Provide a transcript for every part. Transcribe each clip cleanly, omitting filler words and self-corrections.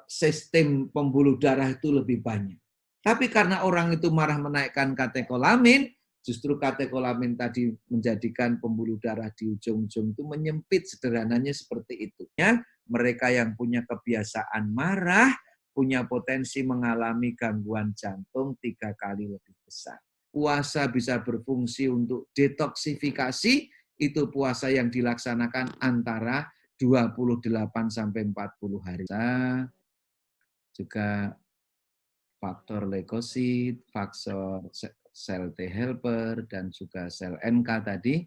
sistem pembuluh darah itu lebih banyak. Tapi karena orang itu marah menaikkan katekolamin, justru katekolamin tadi menjadikan pembuluh darah di ujung-ujung itu menyempit, sederhananya seperti itu. Ya, mereka yang punya kebiasaan marah, punya potensi mengalami gangguan jantung 3 kali lebih besar. Puasa bisa berfungsi untuk detoksifikasi, itu puasa yang dilaksanakan antara 28 sampai 40 hari. Juga faktor leukosit, faktor sel T helper, dan juga sel NK tadi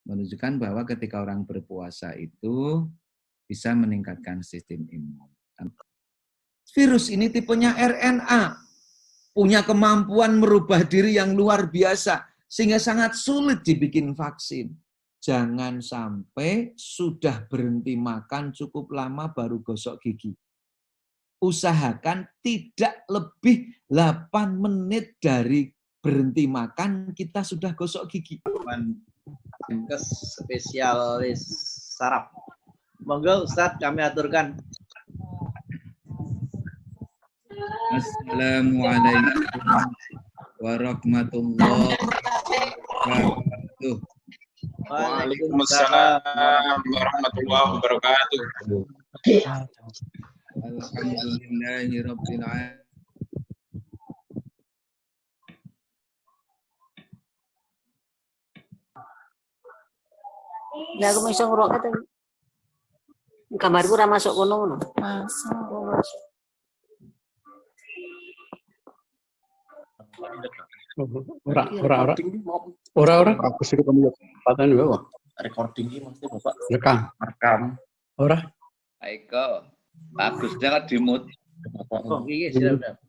menunjukkan bahwa ketika orang berpuasa itu bisa meningkatkan sistem imun. Virus ini tipenya RNA, punya kemampuan merubah diri yang luar biasa, sehingga sangat sulit dibikin vaksin. Jangan sampai sudah berhenti makan cukup lama baru gosok gigi. Usahakan tidak lebih 8 menit dari berhenti makan, kita sudah gosok gigi. Spesialis saraf. Monggo Ustaz, kami aturkan. Assalamualaikum warahmatullahi wabarakatuh. Waalaikumsalam warahmatullahi wabarakatuh. Alhamdulillahirabbil alamin. Ya aku bisa ngrungokne to. Gambarku ora masuk kono ngono. Masuk. Ora bagus iki kamu patan wae. Recording iki mesti Bapak Rekam. Ora. Aiko. Bagus jangan dimut. Oh, iya sudah.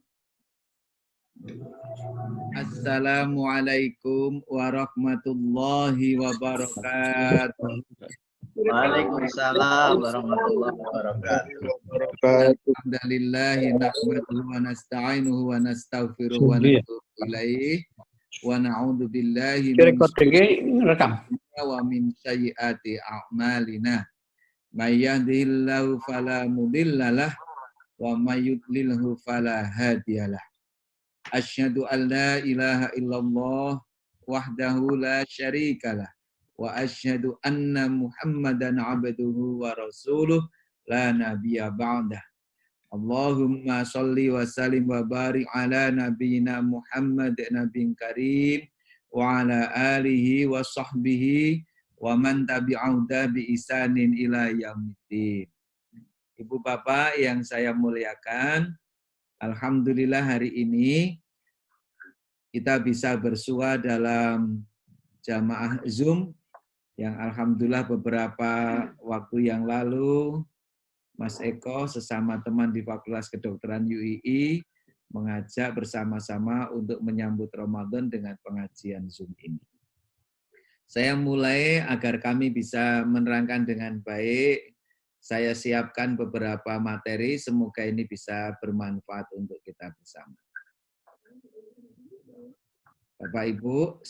Assalamualaikum warahmatullahi wabarakatuh. Waalaikumsalam warahmatullahi wabarakatuh. Alhamdulillahi nahmaduhu wa nasta'inuhu wa nastaghfiruhu wa natubu ilaih wa na'udzu billahi min sayyiati a'malina. May yahdihillahu fala mudhillalah wa may yudlilhu fala hadiyalah. Asyhadu an la ilaha illallah wahdahu la syarikalah wa asyhadu anna Muhammadan abduhu wa rasuluh la nabiyya ba'dah. Allahumma shalli wa sallim wa barik ala nabiyyina Muhammad nabiyyin karim wa ala alihi wa sahbihi wa man tabi'ahu bi isanin ila yaumiddin. Ibu Bapak yang saya muliakan, alhamdulillah hari ini kita bisa bersua dalam jamaah Zoom yang alhamdulillah beberapa waktu yang lalu Mas Eko sesama teman di Fakultas Kedokteran UII mengajak bersama-sama untuk menyambut Ramadan dengan pengajian Zoom ini. Saya mulai agar kami bisa menerangkan dengan baik. Saya siapkan beberapa materi, semoga ini bisa bermanfaat untuk kita bersama. Bapak Ibu,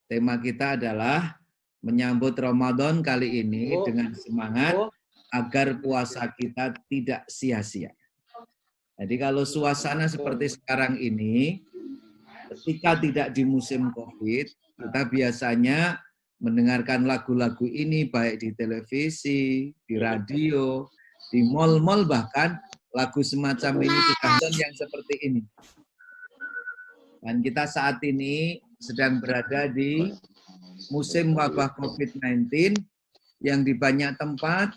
tema kita adalah menyambut Ramadan kali ini dengan semangat agar puasa kita tidak sia-sia. Jadi kalau suasana seperti sekarang ini, ketika tidak di musim COVID, kita biasanya mendengarkan lagu-lagu ini baik di televisi, di radio, di mal-mal bahkan lagu semacam ini sudah yang seperti ini. Dan kita saat ini sedang berada di musim wabah COVID-19 yang di banyak tempat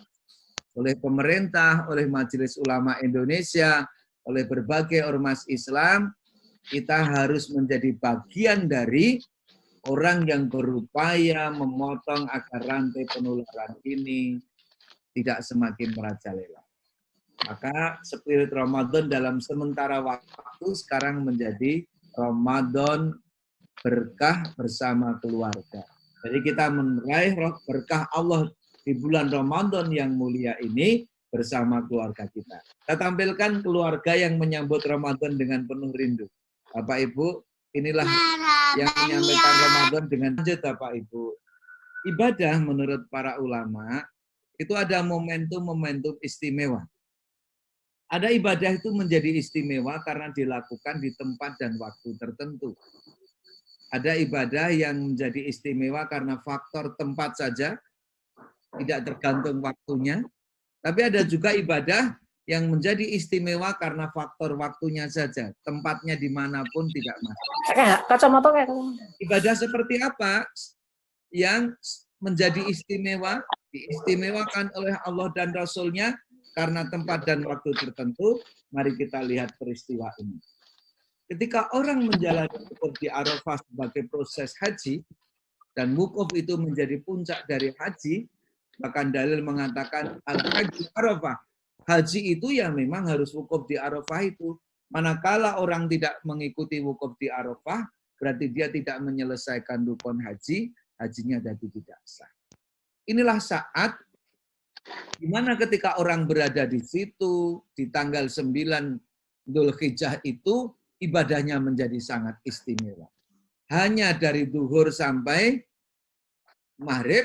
oleh pemerintah, oleh Majelis Ulama Indonesia, oleh berbagai ormas Islam, kita harus menjadi bagian dari orang yang berupaya memotong agar rantai penularan ini tidak semakin merajalela. Maka spirit Ramadan dalam sementara waktu sekarang menjadi Ramadan berkah bersama keluarga. Jadi kita meraih berkah Allah di bulan Ramadan yang mulia ini bersama keluarga kita. Kita tampilkan keluarga yang menyambut Ramadan dengan penuh rindu. Bapak Ibu, inilah yang menyampaikan Ramadan dengan lanjut Bapak Ibu. Ibadah menurut para ulama itu ada momentum-momentum istimewa. Ada ibadah itu menjadi istimewa karena dilakukan di tempat dan waktu tertentu. Ada ibadah yang menjadi istimewa karena faktor tempat saja, tidak tergantung waktunya. Tapi ada juga ibadah yang menjadi istimewa karena faktor waktunya saja. Tempatnya dimanapun tidak masalah. Kacamata kayak Ibadah seperti apa yang menjadi istimewa, diistimewakan oleh Allah dan Rasul-Nya karena tempat dan waktu tertentu? Mari kita lihat peristiwa ini. Ketika orang menjalani wukuf di Arafah sebagai proses haji, dan wukuf itu menjadi puncak dari haji, bahkan dalil mengatakan al-haji Arafah. Haji itu ya memang harus wukuf di Arafah itu. Manakala orang tidak mengikuti wukuf di Arafah, berarti dia tidak menyelesaikan rukun haji, hajinya jadi tidak sah. Inilah saat di mana ketika orang berada di situ, di tanggal 9 Dzulhijjah itu, ibadahnya menjadi sangat istimewa. Hanya dari zuhur sampai maghrib,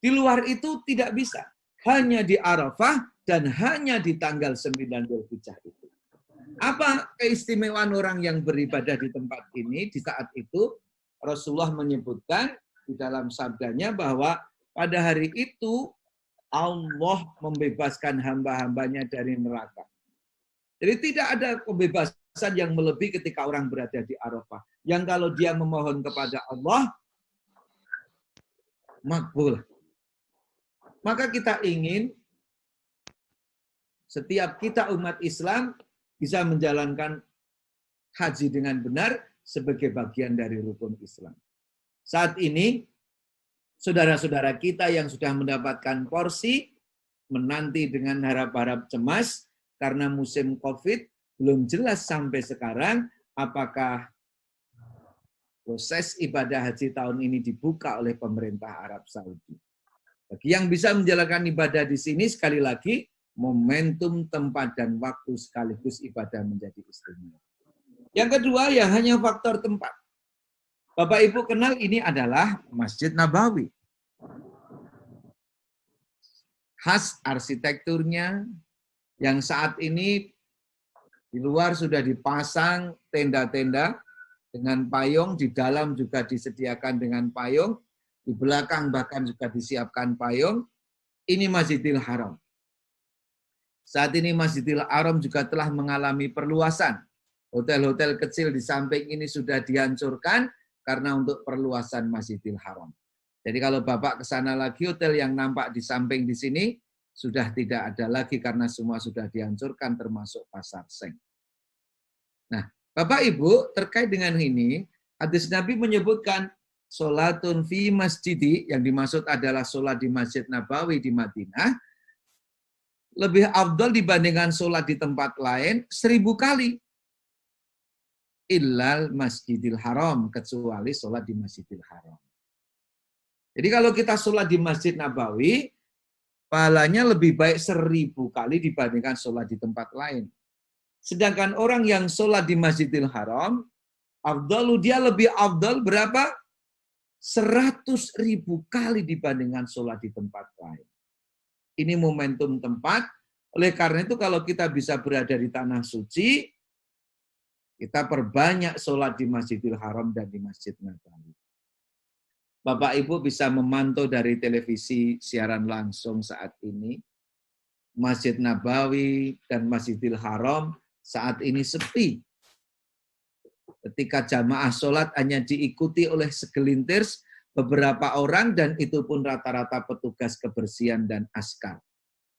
di luar itu tidak bisa. Hanya di Arafah dan hanya di tanggal 9 Dzulhijjah itu. Apa keistimewaan orang yang beribadah di tempat ini? Di saat itu Rasulullah menyebutkan di dalam sabdanya bahwa pada hari itu Allah membebaskan hamba-hambanya dari neraka. Jadi tidak ada kebebasan yang melebihi ketika orang berada di Arafah. Yang kalau dia memohon kepada Allah, makbul. Maka kita ingin setiap kita umat Islam bisa menjalankan haji dengan benar sebagai bagian dari rukun Islam. Saat ini, saudara-saudara kita yang sudah mendapatkan porsi, menanti dengan harap-harap cemas, karena musim COVID, belum jelas sampai sekarang apakah proses ibadah haji tahun ini dibuka oleh pemerintah Arab Saudi. Bagi yang bisa menjalankan ibadah di sini, sekali lagi, momentum, tempat, dan waktu sekaligus ibadah menjadi istimewa. Yang kedua, ya hanya faktor tempat. Bapak Ibu kenal ini adalah Masjid Nabawi. Khas arsitekturnya, yang saat ini di luar sudah dipasang tenda-tenda dengan payung, di dalam juga disediakan dengan payung, di belakang bahkan juga disiapkan payung. Ini Masjidil Haram. Saat ini Masjidil Haram juga telah mengalami perluasan. Hotel-hotel kecil di samping ini sudah dihancurkan karena untuk perluasan Masjidil Haram. Jadi kalau Bapak ke sana lagi, hotel yang nampak di samping di sini sudah tidak ada lagi karena semua sudah dihancurkan termasuk Pasar Seng. Nah, Bapak Ibu, terkait dengan ini, hadis Nabi menyebutkan sholatun fi masjidi, yang dimaksud adalah sholat di Masjid Nabawi di Madinah, lebih afdal dibandingkan sholat di tempat lain 1000 kali. Illal Masjidil Haram, kecuali sholat di Masjidil Haram. Jadi kalau kita sholat di Masjid Nabawi, pahalanya lebih baik 1000 kali dibandingkan sholat di tempat lain. Sedangkan orang yang sholat di Masjidil Haram, afdalu, dia lebih afdal berapa? 100.000 kali dibandingkan sholat di tempat lain. Ini momentum tempat. Oleh karena itu kalau kita bisa berada di tanah suci, kita perbanyak sholat di Masjidil Haram dan di Masjid Nabawi. Bapak Ibu bisa memantau dari televisi siaran langsung saat ini. Masjid Nabawi dan Masjidil Haram saat ini sepi. Ketika jamaah sholat hanya diikuti oleh segelintir beberapa orang, dan itu pun rata-rata petugas kebersihan dan askar.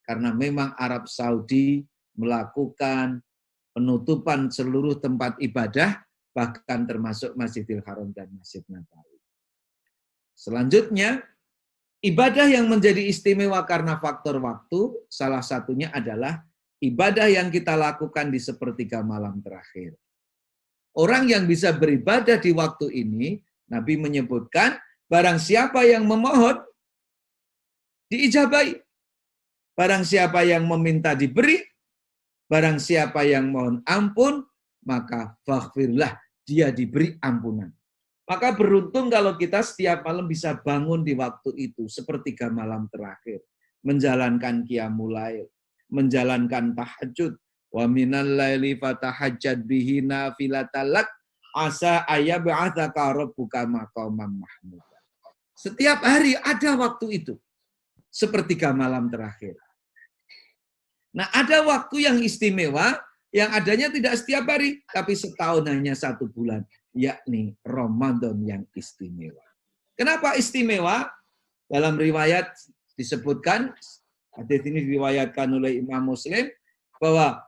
Karena memang Arab Saudi melakukan penutupan seluruh tempat ibadah, bahkan termasuk Masjidil Haram dan Masjid Nabawi. Selanjutnya, ibadah yang menjadi istimewa karena faktor waktu, salah satunya adalah ibadah yang kita lakukan di sepertiga malam terakhir. Orang yang bisa beribadah di waktu ini, Nabi menyebutkan, barang siapa yang memohon, diijabahi. Barang siapa yang meminta diberi, barang siapa yang mohon ampun, maka faghfirlah, dia diberi ampunan. Maka beruntung kalau kita setiap malam bisa bangun di waktu itu, sepertiga malam terakhir. Menjalankan qiyamul lail, menjalankan tahajud, Wa minal laili fatahajjad bihi nafilatan lak asa ayyab'atsaka rabbuka maqaman mahmuda. Setiap hari ada waktu itu. Sepertiga malam terakhir. Nah, ada waktu yang istimewa yang adanya tidak setiap hari, tapi setahun hanya 1 bulan, yakni Ramadan yang istimewa. Kenapa istimewa? Dalam riwayat disebutkan, hadis ini diriwayatkan oleh Imam Muslim, bahwa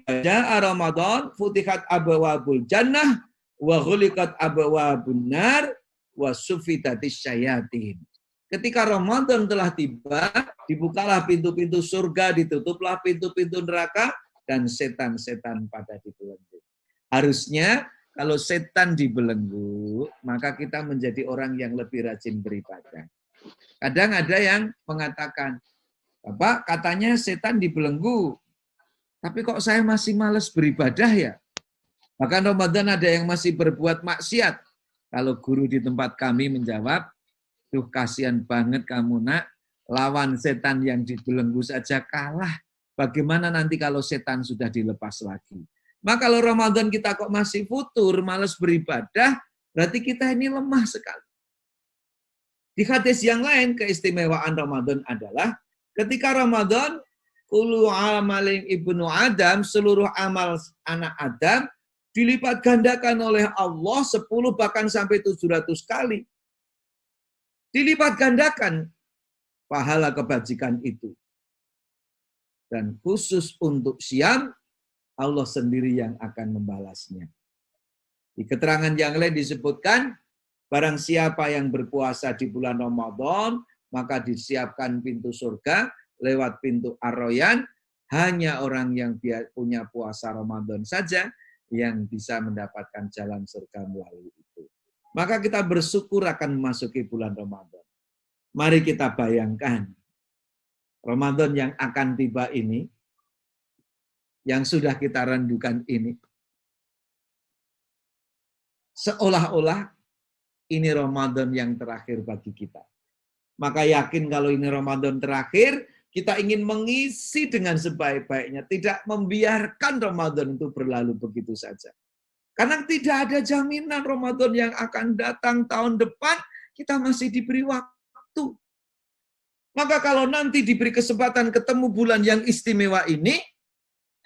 ja'a Ramadan futihat abwabul jannah wa ghuliqat abwabun nar wa sufitatis syayatin. Ketika Ramadan telah tiba, dibukalah pintu-pintu surga, ditutuplah pintu-pintu neraka, dan setan-setan pada dibelenggu. Harusnya kalau setan dibelenggu, maka kita menjadi orang yang lebih rajin beribadah. Kadang ada yang mengatakan, Bapak katanya setan dibelenggu, tapi kok saya masih malas beribadah ya? Bahkan Ramadan ada yang masih berbuat maksiat. Kalau guru di tempat kami menjawab, tuh kasihan banget kamu nak, lawan setan yang dibelenggu saja kalah. Bagaimana nanti kalau setan sudah dilepas lagi? Maka kalau Ramadan kita kok masih futur, malas beribadah, berarti kita ini lemah sekali. Di hadis yang lain, keistimewaan Ramadan adalah ketika Ramadan, kullu amalin ibnu Adam, seluruh amal anak Adam, dilipat gandakan oleh Allah 10 bahkan sampai 700 kali. Dilipat gandakan pahala kebajikan itu. Dan khusus untuk Syam, Allah sendiri yang akan membalasnya. Di keterangan yang lain disebutkan, barang siapa yang berpuasa di bulan Ramadan, maka disiapkan pintu surga lewat pintu Ar-Rayyan, hanya orang yang punya puasa Ramadan saja yang bisa mendapatkan jalan surga melalui itu. Maka kita bersyukur akan memasuki bulan Ramadan. Mari kita bayangkan, Ramadan yang akan tiba ini, yang sudah kita rindukan ini, seolah-olah ini Ramadan yang terakhir bagi kita. Maka yakin kalau ini Ramadan terakhir, kita ingin mengisi dengan sebaik-baiknya. Tidak membiarkan Ramadan itu berlalu begitu saja. Karena tidak ada jaminan Ramadan yang akan datang tahun depan, kita masih diberi waktu. Maka kalau nanti diberi kesempatan ketemu bulan yang istimewa ini,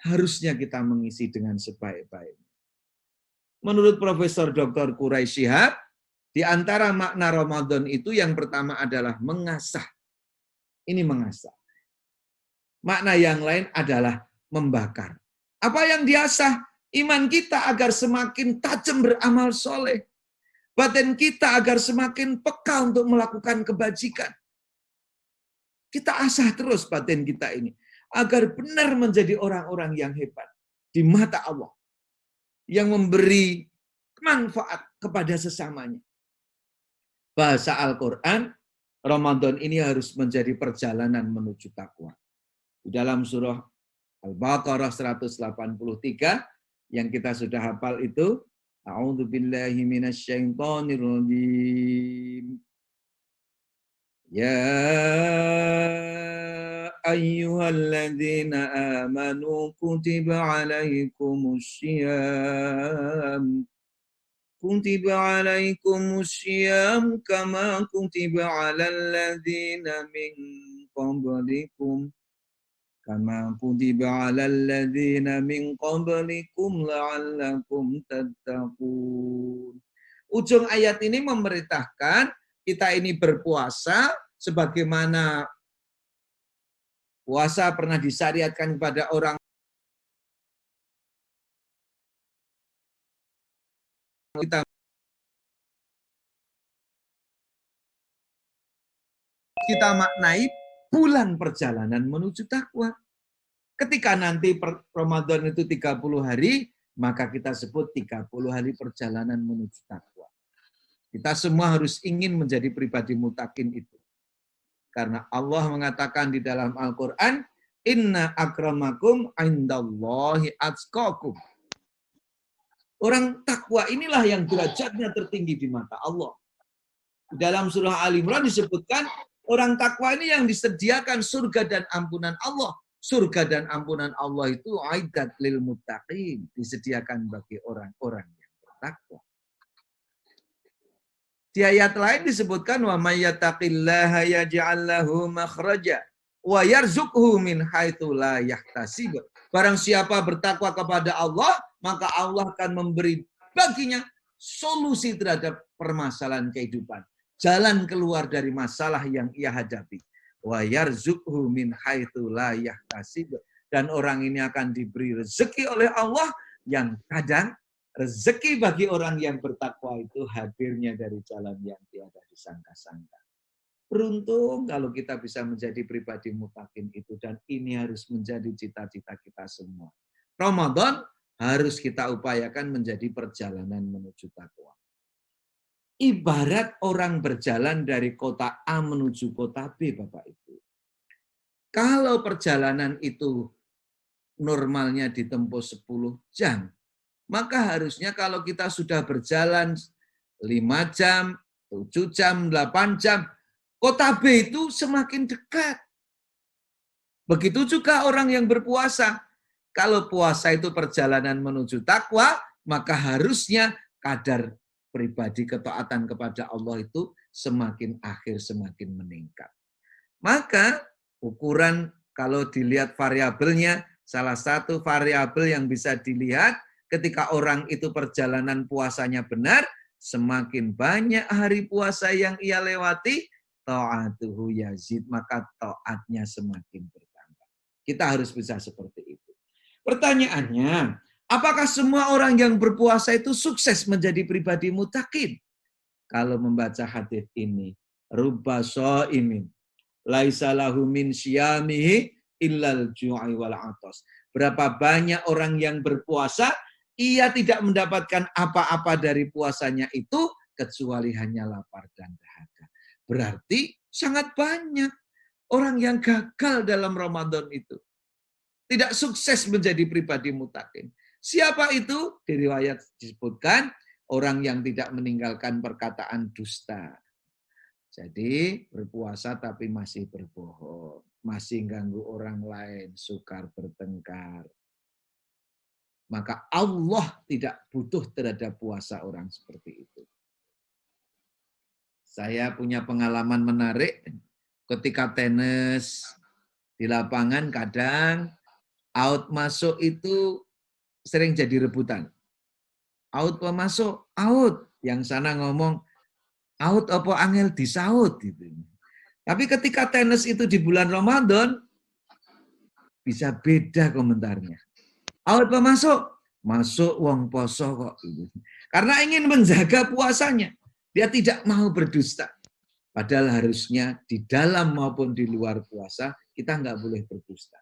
harusnya kita mengisi dengan sebaik-baiknya. Menurut Profesor Dr. Quraisy Shihab, di antara makna Ramadan itu yang pertama adalah mengasah. Ini mengasah. Makna yang lain adalah membakar. Apa yang diasah? Iman kita agar semakin tajam beramal soleh. Batin kita agar semakin peka untuk melakukan kebajikan. Kita asah terus batin kita ini. Agar benar menjadi orang-orang yang hebat. Di mata Allah. Yang memberi manfaat kepada sesamanya. Bahasa Al-Quran, Ramadan ini harus menjadi perjalanan menuju takwa. Di dalam surah Al-Baqarah 183 yang kita sudah hafal itu, A'udzu billahi minasyaitonir rajim. Ya ayyuhalladzina amanu kutiba alaikumussyiyam kama kutiba alal ladzina min qablikum kama kutiba 'alal ladzina min qablikum la'allakum tattaqun. Ujung ayat ini memerintahkan kita ini berpuasa sebagaimana puasa pernah disyariatkan kepada orang kita maknai bulan perjalanan menuju takwa. Ketika nanti Ramadan itu 30 hari, maka kita sebut 30 hari perjalanan menuju takwa. Kita semua harus ingin menjadi pribadi mutakin itu. Karena Allah mengatakan di dalam Al-Quran, Inna akramakum indallahi atqakum. Orang takwa inilah yang derajatnya tertinggi di mata Allah. Di dalam surah Al Imran disebutkan, orang takwa ini yang disediakan surga dan ampunan Allah Surga dan ampunan Allah itu aidat lil muttaqin, disediakan bagi orang-orang yang bertakwa. Di ayat lain disebutkan wa may yattaqillaha yaj'al lahu makhraja wa yarzuqhu min haitsu la yahtasib. Barang siapa bertakwa kepada Allah, maka Allah akan memberi baginya solusi terhadap permasalahan kehidupan, jalan keluar dari masalah yang ia hadapi. Wa yarzuqhu min haitsu la yahtasib. Dan orang ini akan diberi rezeki oleh Allah yang kadang rezeki bagi orang yang bertakwa itu hadirnya dari jalan yang tiada disangka-sangka. Beruntung kalau kita bisa menjadi pribadi muttaqin itu, dan ini harus menjadi cita-cita kita semua. Ramadan harus kita upayakan menjadi perjalanan menuju takwa. Ibarat orang berjalan dari kota A menuju kota B, Bapak Ibu. Kalau perjalanan itu normalnya ditempuh 10 jam, maka harusnya kalau kita sudah berjalan 5 jam, 7 jam, 8 jam, kota B itu semakin dekat. Begitu juga orang yang berpuasa. Kalau puasa itu perjalanan menuju takwa, maka harusnya kadar pribadi ketaatan kepada Allah itu semakin akhir semakin meningkat. Maka ukuran kalau dilihat variabelnya, salah satu variabel yang bisa dilihat ketika orang itu perjalanan puasanya benar, semakin banyak hari puasa yang ia lewati, ta'atuhu yazid, maka taatnya semakin bertambah. Kita harus bisa seperti itu. Pertanyaannya, apakah semua orang yang berpuasa itu sukses menjadi pribadi muttaqin? Kalau membaca hadis ini, rubba shaimin laisa lahu min syiyamihi illal ju'i wal 'atas. Berapa banyak orang yang berpuasa, ia tidak mendapatkan apa-apa dari puasanya itu kecuali hanya lapar dan dahaga. Berarti sangat banyak orang yang gagal dalam Ramadan itu. Tidak sukses menjadi pribadi muttaqin. Siapa itu? Di riwayat disebutkan orang yang tidak meninggalkan perkataan dusta. Jadi berpuasa tapi masih berbohong, masih ganggu orang lain, sukar bertengkar. Maka Allah tidak butuh terhadap puasa orang seperti itu. Saya punya pengalaman menarik ketika tenis di lapangan, kadang out masuk itu sering jadi rebutan. Out masuk, out. Yang sana ngomong, out apa angel disaut gitu. Tapi ketika tenis itu di bulan Ramadan, bisa beda komentarnya. Out apa masuk? Masuk wong poso kok. Karena ingin menjaga puasanya. Dia tidak mau berdusta. Padahal harusnya di dalam maupun di luar puasa, kita nggak boleh berdusta.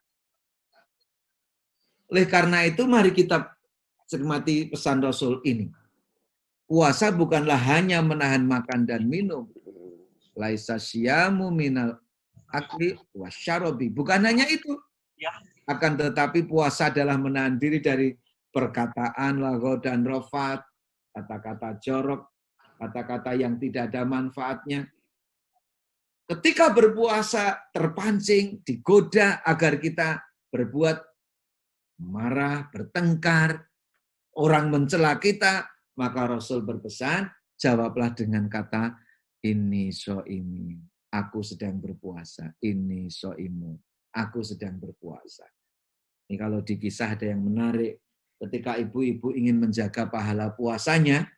Oleh karena itu, mari kita cermati pesan Rasul ini. Puasa bukanlah hanya menahan makan dan minum. Laisa syiyamu minal akli wasyarobi. Bukan hanya itu. Akan tetapi puasa adalah menahan diri dari perkataan, lagho dan rofat, kata-kata jorok, kata-kata yang tidak ada manfaatnya. Ketika berpuasa terpancing, digoda agar kita berbuat marah, bertengkar, orang mencela kita, maka Rasul berpesan, jawablah dengan kata, ini so'imi, aku sedang berpuasa, ini so'imu, aku sedang berpuasa. Ini kalau di kisah ada yang menarik, ketika ibu-ibu ingin menjaga pahala puasanya,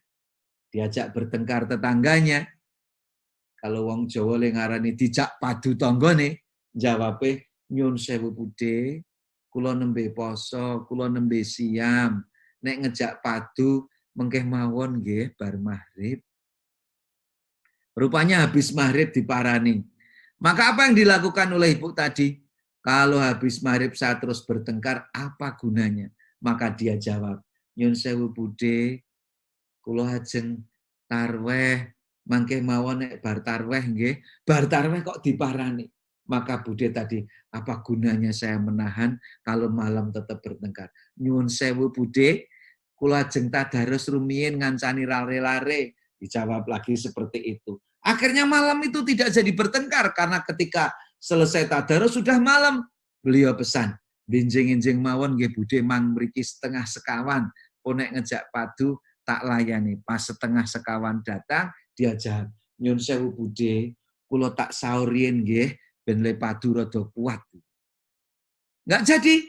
diajak bertengkar tetangganya. Kalau wong Jawa le ngarani dijak padu tanggane, jawabe nyun sewu budhe, kula nembe poso, kula nembe siam. Nek ngejak padu mengkeh mawon nggih bar maghrib. Rupanya habis maghrib diparani. Maka apa yang dilakukan oleh ibu tadi? Kalau habis maghrib saya terus bertengkar, apa gunanya? Maka dia jawab, nyun sewu budhe, kula ajeng tarweh, mangke mawon nek bar tarweh nggih, bar tarweh kok diparani. Maka budhe tadi, apa gunanya saya menahan kalau malam tetap bertengkar? Nyun sewu budhe, kula ajeng tadarus rumiyin ngancani lare-lare. Dijawab lagi seperti itu. Akhirnya malam itu tidak jadi bertengkar karena ketika selesai tadarus sudah malam. Beliau pesan, benjing-enjing mawon nggih budhe mang mriki setengah sekawan, ponek ngejak padu tak layani. Pas setengah sekawan datang, diajak, nyun sewu budhe, kula tak sahur riyen nggih ben le padu rada kuat. Enggak jadi.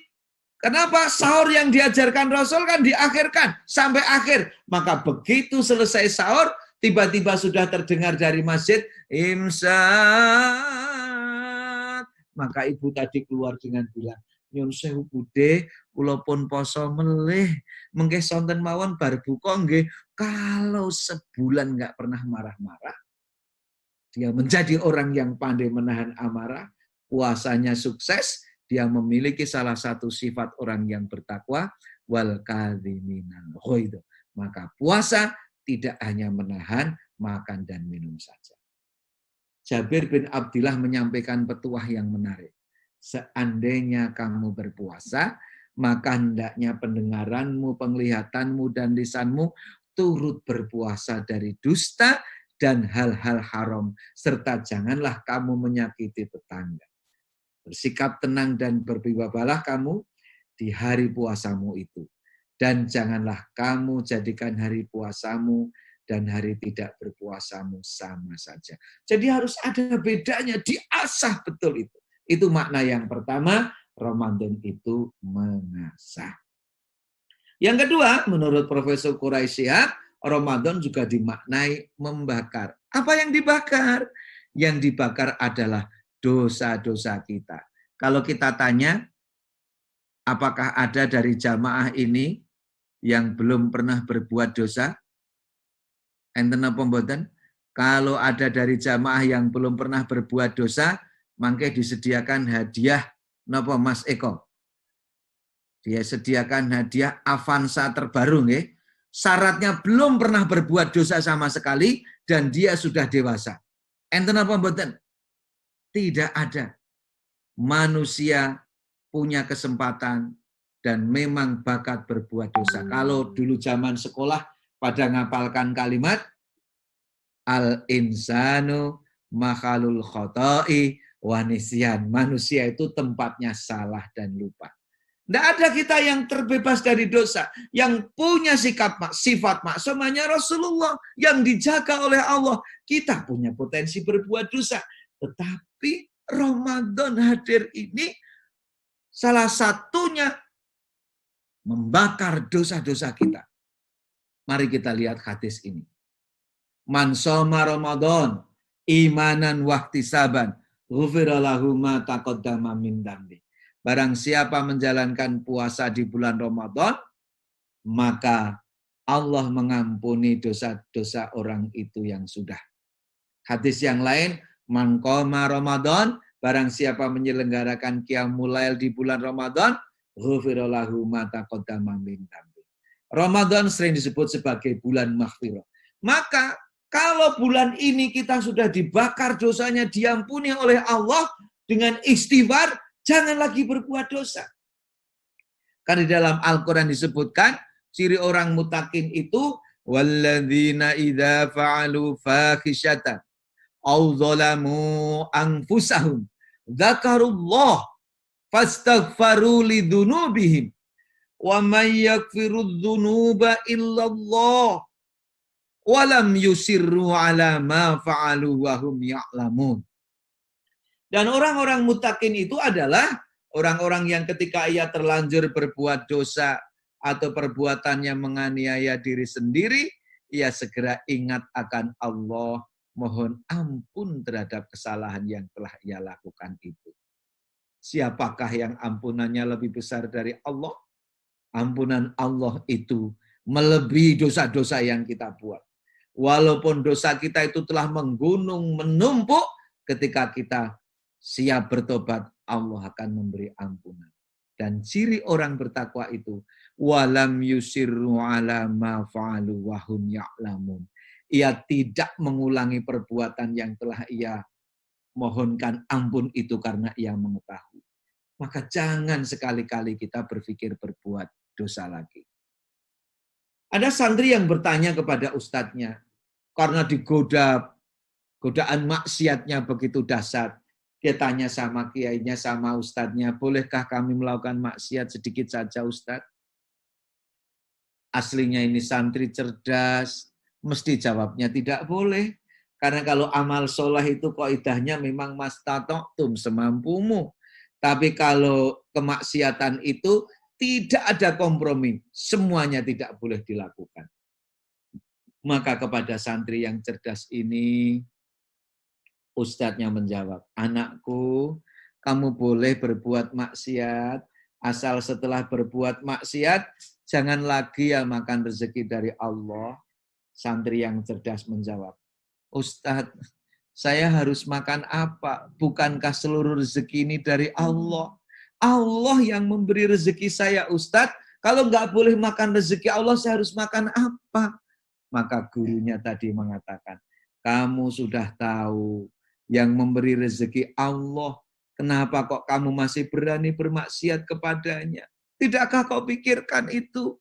Kenapa? Sahur yang diajarkan Rasul kan diakhirkan sampai akhir. Maka begitu selesai sahur, tiba-tiba sudah terdengar dari masjid, imsak. Maka ibu tadi keluar dengan bilang, nyun sewu budhe, kula pun poso melih, mengke sonten mawon bar buka nggih. Kalau sebulan enggak pernah marah-marah, dia menjadi orang yang pandai menahan amarah, puasanya sukses, dia memiliki salah satu sifat orang yang bertakwa, wal kadhiminal ghaidh. Maka puasa tidak hanya menahan makan dan minum saja. Jabir bin Abdillah menyampaikan petuah yang menarik. Seandainya kamu berpuasa, maka hendaknya pendengaranmu, penglihatanmu, dan lisanmu turut berpuasa dari dusta dan hal-hal haram, serta janganlah kamu menyakiti tetangga. Bersikap tenang dan berwibawalah kamu di hari puasamu itu. Dan janganlah kamu jadikan hari puasamu dan hari tidak berpuasamu sama saja. Jadi harus ada bedanya, diasah betul itu. Itu makna yang pertama, Ramadan itu mengasah. Yang kedua, menurut Profesor Quraisy Shihab, Ramadan juga dimaknai membakar. Apa yang dibakar? Yang dibakar adalah dosa-dosa kita. Kalau kita tanya, apakah ada dari jamaah ini yang belum pernah berbuat dosa? Enten apa mboten? Kalau ada dari jamaah yang belum pernah berbuat dosa, mangke disediakan hadiah napa Mas Eko? Dia sediakan hadiah Avanza terbaru nggih. Syaratnya belum pernah berbuat dosa sama sekali dan dia sudah dewasa. Enten apa mboten? Tidak ada. Manusia punya kesempatan dan memang bakat berbuat dosa. Kalau dulu zaman sekolah pada ngapalkan kalimat al-insanu makhalul khoto'i wa nisyan. Manusia itu tempatnya salah dan lupa. Tidak ada kita yang terbebas dari dosa. Yang punya sifat maksumnya Rasulullah. Yang dijaga oleh Allah. Kita punya potensi berbuat dosa. Tetapi Ramadan hadir ini salah satunya membakar dosa-dosa kita. Mari kita lihat hadis ini. Man shoma Ramadan imanan wahtisaban ghufira lahu ma taqaddama min dambi. Barang siapa menjalankan puasa di bulan Ramadan, maka Allah mengampuni dosa-dosa orang itu yang sudah. Hadis yang lain, man qoma Ramadan, barang siapa menyelenggarakan qiyamul lail di bulan Ramadan, ghufira lahu ma taqaddama min dambi. Ramadan sering disebut sebagai bulan maghfirah. Maka kalau bulan ini kita sudah dibakar dosanya, diampuni oleh Allah dengan istighfar, jangan lagi berbuat dosa. Karena di dalam Al-Quran disebutkan, ciri orang mutakin itu, walladzina idza fa'alu fakhishatan aw zalamu anfusahum dzakarullah fastaghfaru lidzunubihim wa may yaghfirudz dzunuba illallah wa lam yusirru ala ma fa'alu wa hum ya'lamun. Dan orang-orang mutakin itu adalah orang-orang yang ketika ia terlanjur berbuat dosa atau perbuatannya menganiaya diri sendiri, ia segera ingat akan Allah, mohon ampun terhadap kesalahan yang telah ia lakukan itu. Siapakah yang ampunannya lebih besar dari Allah? Ampunan Allah itu melebihi dosa-dosa yang kita buat. Walaupun dosa kita itu telah menggunung, menumpuk, ketika kita siap bertobat, Allah akan memberi ampunan. Dan ciri orang bertakwa itu, walam yusirru ala ma fa'alu wa hum ya'lamun. Ia tidak mengulangi perbuatan yang telah ia mohonkan ampun itu karena ia mengetahui. Maka jangan sekali-kali kita berpikir berbuat dosa lagi. Ada santri yang bertanya kepada ustadznya, karena godaan maksiatnya begitu dahsyat. Dia tanya sama kiainya, sama ustadznya, bolehkah kami melakukan maksiat sedikit saja ustadz? Aslinya ini santri cerdas, mesti jawabnya tidak boleh. Karena kalau amal soleh itu kaidahnya memang mastata'tum, semampumu. Tapi kalau kemaksiatan itu tidak ada kompromi, semuanya tidak boleh dilakukan. Maka kepada santri yang cerdas ini, ustadznya menjawab, anakku, kamu boleh berbuat maksiat, asal setelah berbuat maksiat, jangan lagi ya makan rezeki dari Allah. Santri yang cerdas menjawab, Ustadz, saya harus makan apa? Bukankah seluruh rezeki ini dari Allah? Allah yang memberi rezeki saya, Ustadz. Kalau nggak boleh makan rezeki Allah, saya harus makan apa? Maka gurunya tadi mengatakan, kamu sudah tahu yang memberi rezeki Allah. Kenapa kok kamu masih berani bermaksiat kepadanya? Tidakkah kau pikirkan itu?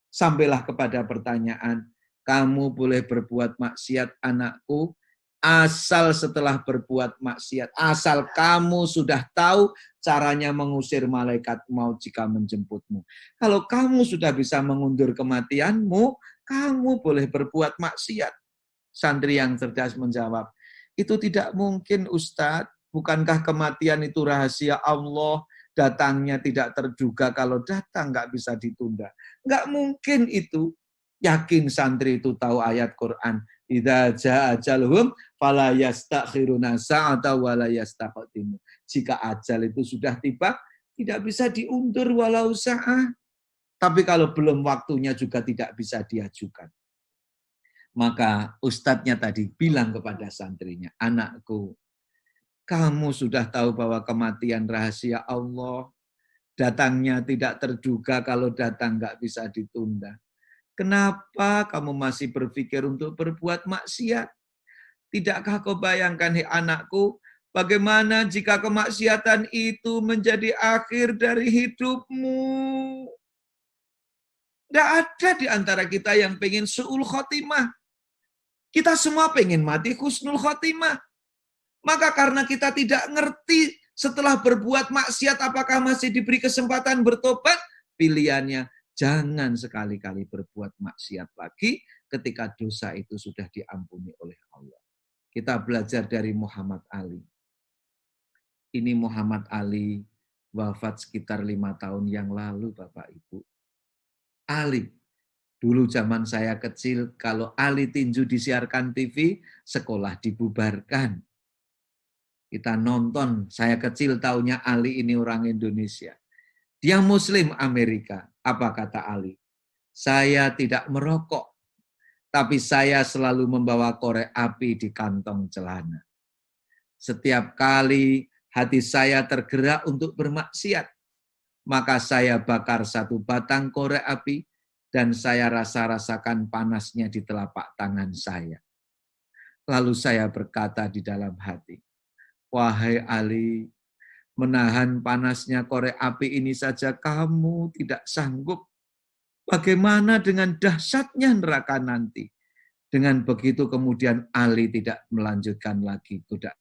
Sampailah kepada pertanyaan, kamu boleh berbuat maksiat anakku, asal setelah berbuat maksiat, asal kamu sudah tahu caranya mengusir malaikat maut jika menjemputmu. Kalau kamu sudah bisa mengundur kematianmu, kamu boleh berbuat maksiat. Santri yang cerdas menjawab, itu tidak mungkin Ustadz, bukankah kematian itu rahasia Allah, datangnya tidak terduga, kalau datang nggak bisa ditunda. Nggak mungkin itu. Yakin santri itu tahu ayat Quran. Idza jaa ajaluhum fala yastakhiruna sa'ata wa la yastaqdimu. Jika ajal itu sudah tiba, tidak bisa diundur walau sa'ah. Tapi kalau belum waktunya juga tidak bisa diajukan. Maka ustadznya tadi bilang kepada santrinya, anakku, kamu sudah tahu bahwa kematian rahasia Allah, datangnya tidak terduga, kalau datang nggak bisa ditunda. Kenapa kamu masih berpikir untuk berbuat maksiat? Tidakkah kau bayangkan, hei anakku, bagaimana jika kemaksiatan itu menjadi akhir dari hidupmu? Tidak ada di antara kita yang pengen su'ul khotimah. Kita semua pengen mati husnul khotimah. Maka karena kita tidak ngerti setelah berbuat maksiat apakah masih diberi kesempatan bertobat, pilihannya jangan sekali-kali berbuat maksiat lagi ketika dosa itu sudah diampuni oleh Allah. Kita belajar dari Muhammad Ali. Ini Muhammad Ali wafat sekitar 5 tahun yang lalu, Bapak Ibu. Ali, dulu zaman saya kecil, kalau Ali tinju disiarkan TV, sekolah dibubarkan. Kita nonton, saya kecil taunya Ali ini orang Indonesia. Dia Muslim Amerika. Apa kata Ali? Saya tidak merokok, tapi saya selalu membawa korek api di kantong celana. Setiap kali hati saya tergerak untuk bermaksiat, maka saya bakar satu batang korek api dan saya rasakan panasnya di telapak tangan saya. Lalu saya berkata di dalam hati, wahai Ali, menahan panasnya korek api ini saja kamu tidak sanggup. Bagaimana dengan dahsyatnya neraka nanti? Dengan begitu kemudian Ali tidak melanjutkan lagi godaan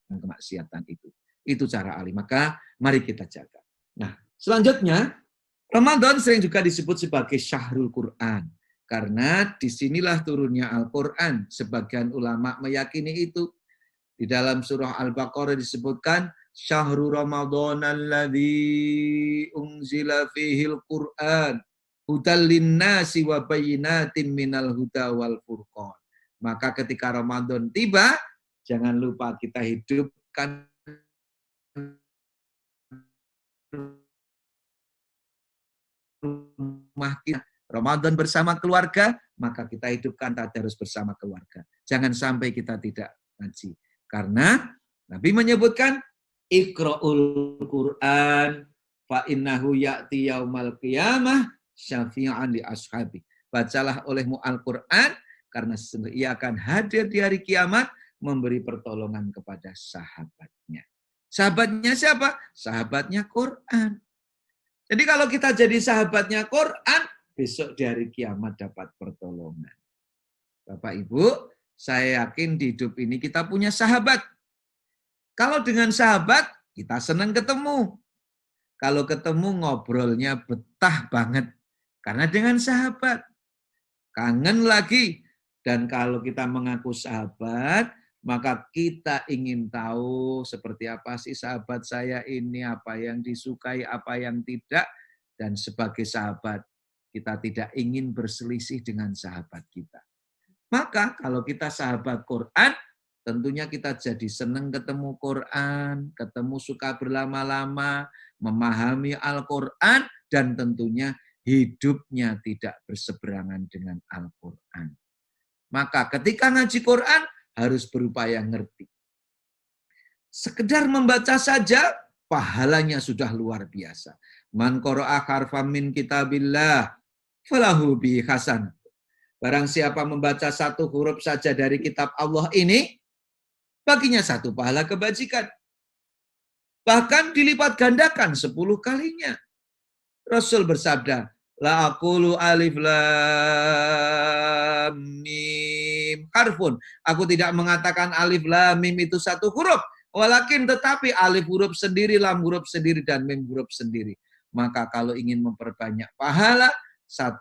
kemaksiatan itu. Itu cara Ali. Maka mari kita jaga. Nah, selanjutnya, Ramadan sering juga disebut sebagai Syahrul Quran. Karena disinilah turunnya Al-Quran. Sebagian ulama meyakini itu. Di dalam surah Al-Baqarah disebutkan, Syahrul Ramadan alladzi unzila fihil Qur'an hudal linnasi wa bayyinatin minal huda wal furqan. Maka ketika Ramadan tiba, jangan lupa kita hidupkan rumah kita. Ramadan bersama keluarga, maka kita hidupkan tadarus bersama keluarga. Jangan sampai kita tidak ngaji. Karena Nabi menyebutkan, Iqra'ul Qur'an fa innahu ya'ti yaumal qiyamah syafi'an li ashabi. Bacalah olehmu Al-Qur'an karena ia akan hadir di hari kiamat memberi pertolongan kepada sahabatnya. Sahabatnya siapa? Sahabatnya Quran. Jadi kalau kita jadi sahabatnya Quran, besok di hari kiamat dapat pertolongan. Bapak Ibu, saya yakin di hidup ini kita punya sahabat. Kalau dengan sahabat, kita senang ketemu. Kalau ketemu ngobrolnya betah banget. Karena dengan sahabat. Kangen lagi. Dan kalau kita mengaku sahabat, maka kita ingin tahu seperti apa sih sahabat saya ini, apa yang disukai, apa yang tidak. Dan sebagai sahabat, kita tidak ingin berselisih dengan sahabat kita. Maka kalau kita sahabat Quran, tentunya kita jadi senang ketemu Quran, ketemu suka berlama-lama, memahami Al-Quran, dan tentunya hidupnya tidak berseberangan dengan Al-Quran. Maka ketika ngaji Quran, harus berupaya ngerti. Sekedar membaca saja, pahalanya sudah luar biasa. Man qara'a harfan min kitabillah, falahu bi hasanah. Barang siapa membaca satu huruf saja dari kitab Allah ini, baginya satu pahala kebajikan. Bahkan dilipat gandakan 10 kalinya. Rasul bersabda, la aqulu alif lam mim harfun. Aku tidak mengatakan alif lam mim itu satu huruf. Walakin tetapi alif huruf sendiri, lam huruf sendiri, dan mim huruf sendiri. Maka kalau ingin memperbanyak pahala, salah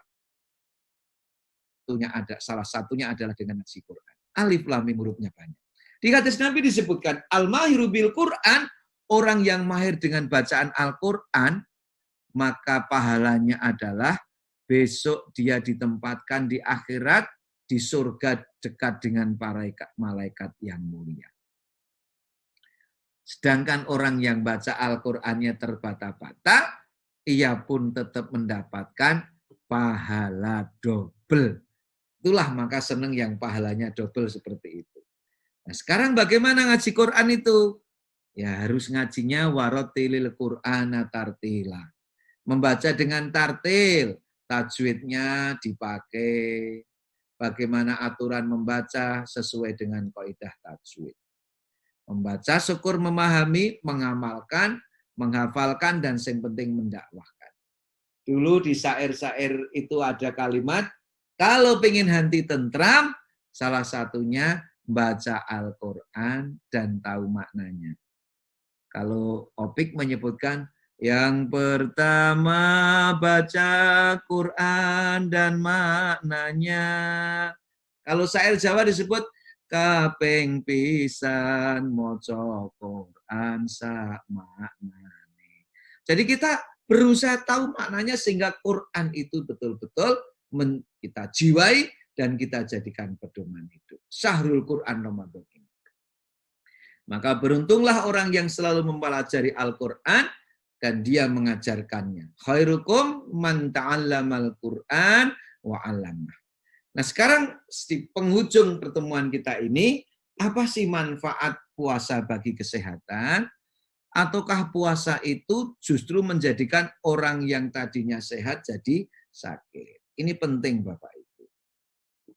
satunya adalah dengan ngaji Quran. Alif lam mim hurufnya banyak. Di hadis Nabi disebutkan, al-mahiru bil Quran, orang yang mahir dengan bacaan Al-Quran, maka pahalanya adalah besok dia ditempatkan di akhirat, di surga dekat dengan para malaikat yang mulia. Sedangkan orang yang baca Al-Qur'annya terbata-bata, ia pun tetap mendapatkan pahala double. Itulah maka senang yang pahalanya double seperti itu. Nah, sekarang bagaimana ngaji Quran itu? Ya harus ngajinya warotilil Qur'ana tartila. Membaca dengan tartil, tajwidnya dipakai. Bagaimana aturan membaca sesuai dengan kaidah tajwid. Membaca syukur memahami, mengamalkan, menghafalkan, dan yang penting mendakwahkan. Dulu di syair-syair itu ada kalimat, kalau pengen hati tentram, salah satunya baca Al-Quran dan tahu maknanya. Kalau Opik menyebutkan, yang pertama baca Quran dan maknanya. Kalau syair Jawa disebut, kaping pisan maca Quran sak maknane. Jadi kita berusaha tahu maknanya sehingga Quran itu betul-betul kita jiwai dan kita jadikan pedoman hidup. Syahrul Quran Ramadan ini. Maka beruntunglah orang yang selalu mempelajari Al-Quran dan dia mengajarkannya. Khairukum man ta'allamal Quran wa 'allamah. Nah sekarang di penghujung pertemuan kita ini, apa sih manfaat puasa bagi kesehatan? Ataukah puasa itu justru menjadikan orang yang tadinya sehat jadi sakit? Ini penting Bapak Ibu.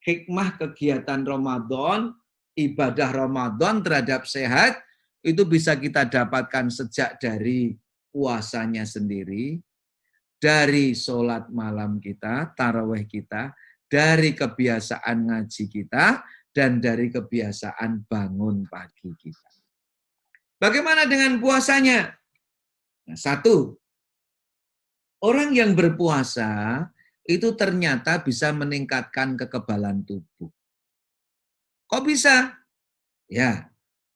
Hikmah kegiatan Ramadan, ibadah Ramadan terhadap sehat, itu bisa kita dapatkan sejak dari puasanya sendiri, dari sholat malam kita, tarawih kita, dari kebiasaan ngaji kita, dan dari kebiasaan bangun pagi kita. Bagaimana dengan puasanya? Nah, satu, orang yang berpuasa itu ternyata bisa meningkatkan kekebalan tubuh. Kok bisa? Ya,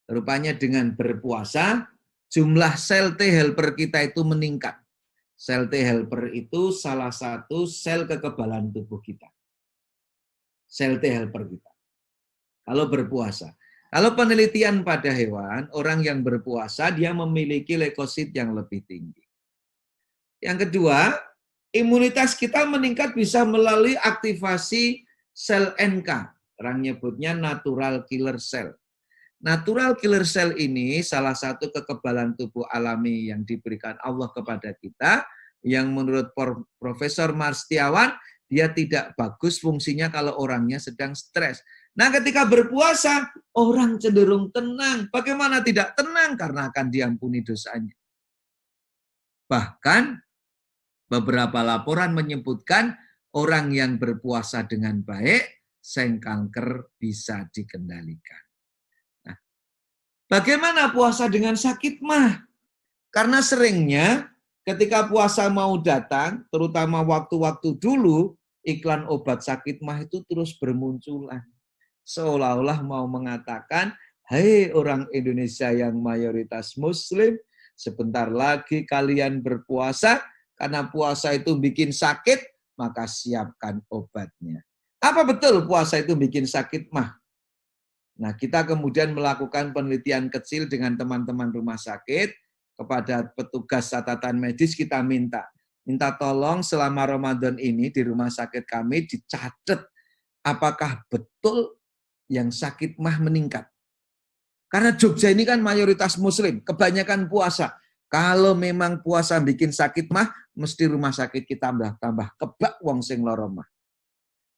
rupanya dengan berpuasa, jumlah sel T helper kita itu meningkat. Sel T helper itu salah satu sel kekebalan tubuh kita. Sel T helper kita. Kalau berpuasa. Kalau penelitian pada hewan, orang yang berpuasa dia memiliki leukosit yang lebih tinggi. Yang kedua, imunitas kita meningkat bisa melalui aktivasi sel NK. Orang nyebutnya natural killer cell. Natural killer cell ini salah satu kekebalan tubuh alami yang diberikan Allah kepada kita, yang menurut Profesor Marstiawan, dia tidak bagus fungsinya kalau orangnya sedang stres. Nah ketika berpuasa, orang cenderung tenang. Bagaimana tidak tenang? Karena akan diampuni dosanya. Bahkan beberapa laporan menyebutkan orang yang berpuasa dengan baik, seng kanker bisa dikendalikan. Nah, bagaimana puasa dengan sakit mah? Karena seringnya ketika puasa mau datang, terutama waktu-waktu dulu, iklan obat sakit mah itu terus bermunculan. Seolah-olah mau mengatakan, hai orang Indonesia yang mayoritas Muslim, sebentar lagi kalian berpuasa, karena puasa itu bikin sakit, maka siapkan obatnya. Apa betul puasa itu bikin sakit mah? Nah, kita kemudian melakukan penelitian kecil dengan teman-teman rumah sakit, kepada petugas catatan medis kita minta tolong selama Ramadan ini di rumah sakit kami dicatat apakah betul yang sakit mah meningkat. Karena Jogja ini kan mayoritas Muslim, kebanyakan puasa. Kalau memang puasa bikin sakit mah, mesti rumah sakit kita tambah kebak wong sing lara mah.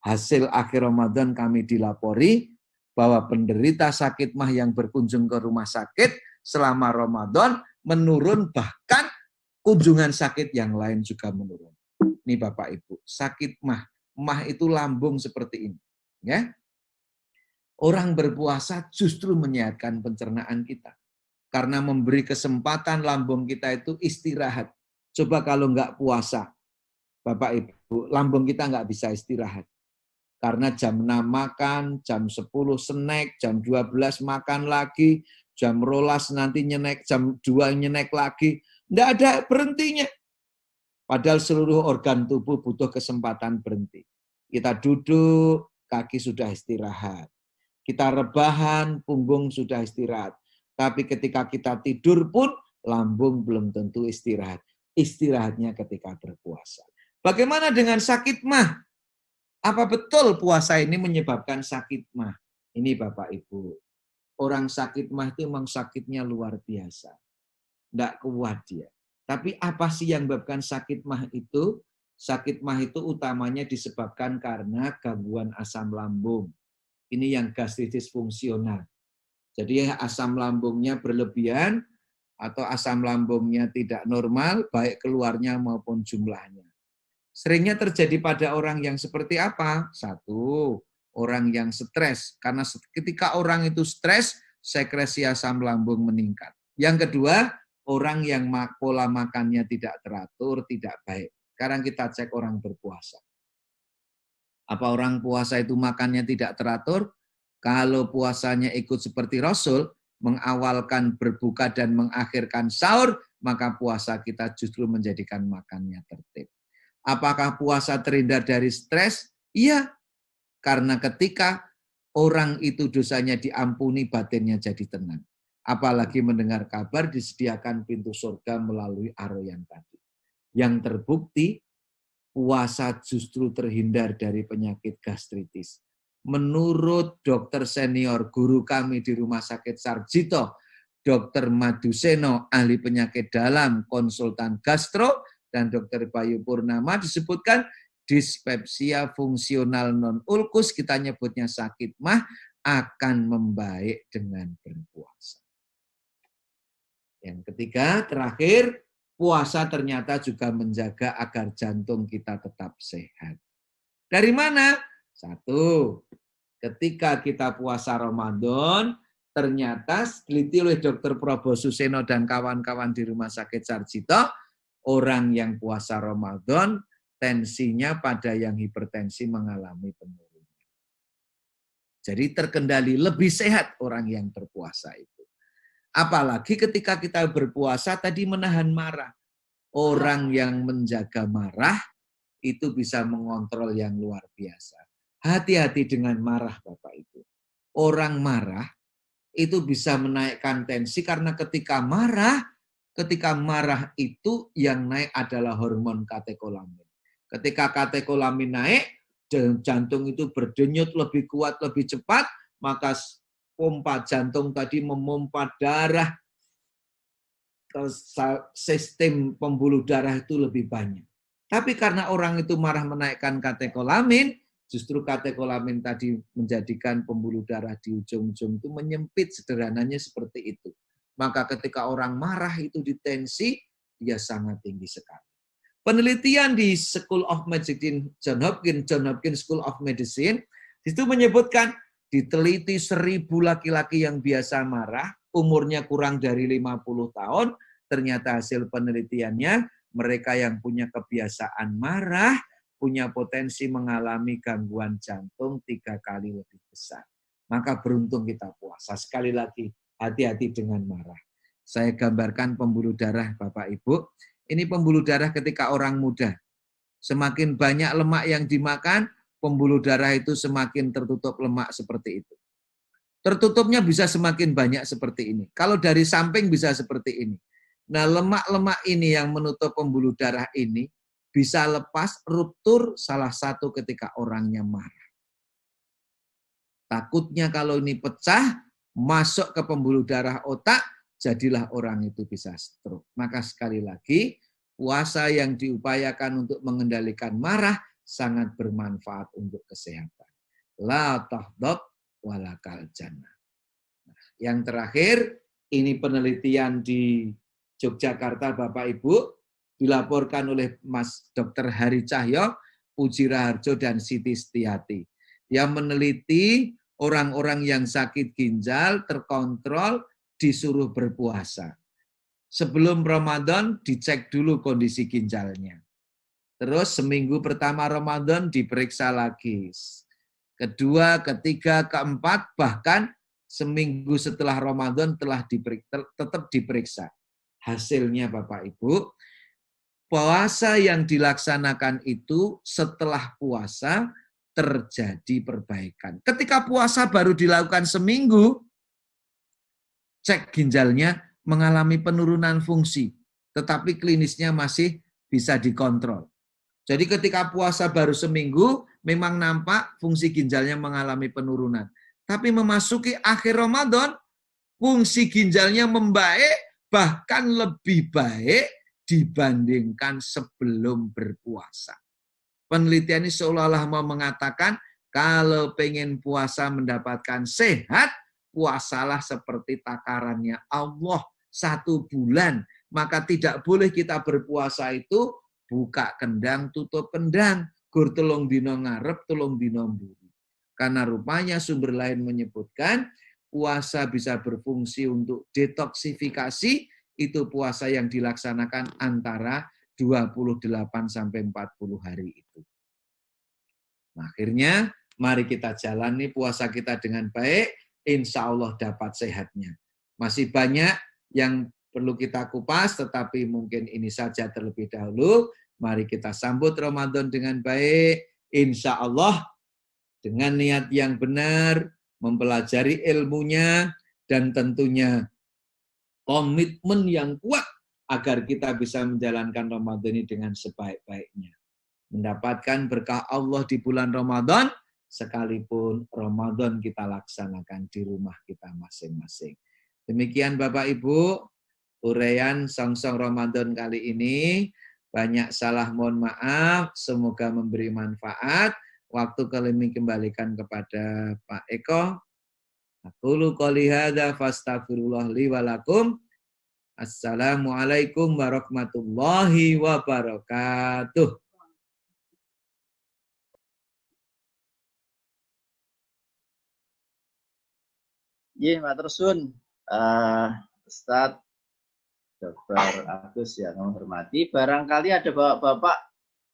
Hasil akhir Ramadan kami dilapori bahwa penderita sakit mah yang berkunjung ke rumah sakit selama Ramadan menurun, bahkan kunjungan sakit yang lain juga menurun. Ini Bapak Ibu, sakit mah itu lambung seperti ini. Ya, orang berpuasa justru menyehatkan pencernaan kita. Karena memberi kesempatan lambung kita itu istirahat. Coba kalau nggak puasa, Bapak Ibu, lambung kita nggak bisa istirahat. Karena jam 6 makan, jam 10 snack, jam 12 makan lagi, jam 12 nanti nyenek, jam 2 nyenek lagi. Nggak ada berhentinya. Padahal seluruh organ tubuh butuh kesempatan berhenti. Kita duduk, kaki sudah istirahat. Kita rebahan, punggung sudah istirahat. Tapi ketika kita tidur pun, lambung belum tentu istirahat. Istirahatnya ketika berpuasa. Bagaimana dengan sakit mah? Apa betul puasa ini menyebabkan sakit mah? Ini Bapak Ibu. Orang sakit mah itu memang sakitnya luar biasa. Tidak kuat dia. Tapi apa sih yang menyebabkan sakit mah itu? Sakit mah itu utamanya disebabkan karena gangguan asam lambung. Ini yang gastritis fungsional. Jadi asam lambungnya berlebihan atau asam lambungnya tidak normal, baik keluarnya maupun jumlahnya. Seringnya terjadi pada orang yang seperti apa? Satu, orang yang stres. Karena ketika orang itu stres, sekresi asam lambung meningkat. Yang kedua, orang yang pola makannya tidak teratur, tidak baik. Sekarang kita cek orang berpuasa. Apa orang puasa itu makannya tidak teratur? Kalau puasanya ikut seperti Rasul, mengawalkan berbuka dan mengakhirkan sahur, maka puasa kita justru menjadikan makannya tertib. Apakah puasa terhindar dari stres? Iya, karena ketika orang itu dosanya diampuni, batinnya jadi tenang. Apalagi mendengar kabar disediakan pintu surga melalui aroyan tadi. Yang terbukti, puasa justru terhindar dari penyakit gastritis. Menurut dokter senior guru kami di Rumah Sakit Sarjito, Dr. Maduseno, ahli penyakit dalam, konsultan gastro, dan Dr. Bayu Purnama disebutkan dispepsia fungsional non-ulkus, kita nyebutnya sakit mah, akan membaik dengan berpuasa. Yang ketiga, terakhir, puasa ternyata juga menjaga agar jantung kita tetap sehat. Dari mana? Satu, ketika kita puasa Ramadan, ternyata diteliti oleh Dr. Probo Suseno dan kawan-kawan di Rumah Sakit Sarjito, orang yang puasa Ramadan, tensinya pada yang hipertensi mengalami penurunan. Jadi terkendali, lebih sehat orang yang berpuasa itu. Apalagi ketika kita berpuasa tadi menahan marah. Orang yang menjaga marah itu bisa mengontrol yang luar biasa. Hati-hati dengan marah Bapak Ibu. Orang marah itu bisa menaikkan tensi karena ketika marah itu yang naik adalah hormon katekolamin. Ketika katekolamin naik, jantung itu berdenyut lebih kuat, lebih cepat, maka pompa jantung tadi memompa darah ke sistem pembuluh darah itu lebih banyak. Tapi karena orang itu marah menaikkan katekolamin, justru katekolamin tadi menjadikan pembuluh darah di ujung-ujung itu menyempit, sederhananya seperti itu. Maka ketika orang marah itu ditensi, dia sangat tinggi sekali. Penelitian di School of Medicine, John Hopkins School of Medicine Di situ menyebutkan diteliti 1000 laki-laki yang biasa marah, umurnya kurang dari 50 tahun, ternyata hasil penelitiannya mereka yang punya kebiasaan marah punya potensi mengalami gangguan jantung 3 kali lebih besar. Maka beruntung kita puasa. Sekali lagi, hati-hati dengan marah. Saya gambarkan pembuluh darah Bapak Ibu. Ini pembuluh darah ketika orang muda. Semakin banyak lemak yang dimakan, pembuluh darah itu semakin tertutup lemak seperti itu. Tertutupnya bisa semakin banyak seperti ini. Kalau dari samping bisa seperti ini. Nah, lemak-lemak ini yang menutup pembuluh darah ini bisa lepas, ruptur salah satu ketika orangnya marah. Takutnya kalau ini pecah, masuk ke pembuluh darah otak, jadilah orang itu bisa stroke. Maka sekali lagi, puasa yang diupayakan untuk mengendalikan marah sangat bermanfaat untuk kesehatan. La tahdab walakal jannah. Yang terakhir, ini penelitian di Yogyakarta Bapak Ibu, dilaporkan oleh Mas Dr. Hari Cahyo, Puji Raharjo, dan Siti Setiati. Yang meneliti orang-orang yang sakit ginjal, terkontrol, disuruh berpuasa. Sebelum Ramadan dicek dulu kondisi ginjalnya. Terus seminggu pertama Ramadan diperiksa lagi. Kedua, ketiga, keempat, bahkan seminggu setelah Ramadan telah tetap diperiksa. Hasilnya Bapak Ibu, puasa yang dilaksanakan itu setelah puasa terjadi perbaikan. Ketika puasa baru dilakukan seminggu, cek ginjalnya mengalami penurunan fungsi, tetapi klinisnya masih bisa dikontrol. Jadi ketika puasa baru seminggu, memang nampak fungsi ginjalnya mengalami penurunan. Tapi memasuki akhir Ramadan, fungsi ginjalnya membaik, bahkan lebih baik dibandingkan sebelum berpuasa. Penelitian ini seolah-olah mau mengatakan, kalau pengen puasa mendapatkan sehat, puasalah seperti takarannya Allah 1 bulan. Maka tidak boleh kita berpuasa itu buka kendang, tutup kendang. Gur telung dino ngarep, telung dino mburi. Karena rupanya sumber lain menyebutkan puasa bisa berfungsi untuk detoksifikasi. Itu puasa yang dilaksanakan antara 28 sampai 40 hari itu. Nah, akhirnya mari kita jalani puasa kita dengan baik, insya Allah dapat sehatnya. Masih banyak yang perlu kita kupas, tetapi mungkin ini saja terlebih dahulu. Mari kita sambut Ramadan dengan baik, insya Allah dengan niat yang benar, mempelajari ilmunya, dan tentunya komitmen yang kuat agar kita bisa menjalankan Ramadan ini dengan sebaik-baiknya. Mendapatkan berkah Allah di bulan Ramadan, sekalipun Ramadan kita laksanakan di rumah kita masing-masing. Demikian Bapak Ibu, uraian Songsong Ramadan kali ini. Banyak salah, mohon maaf. Semoga memberi manfaat. Waktu kami kembalikan kepada Pak Eko. Aqulu qouli hadza fastaghfirullah li wa lakum. Assalamualaikum warahmatullahi wabarakatuh. Iya, matur suwun. Ustadz Dr. Agus yang menghormati, barangkali ada bapak-bapak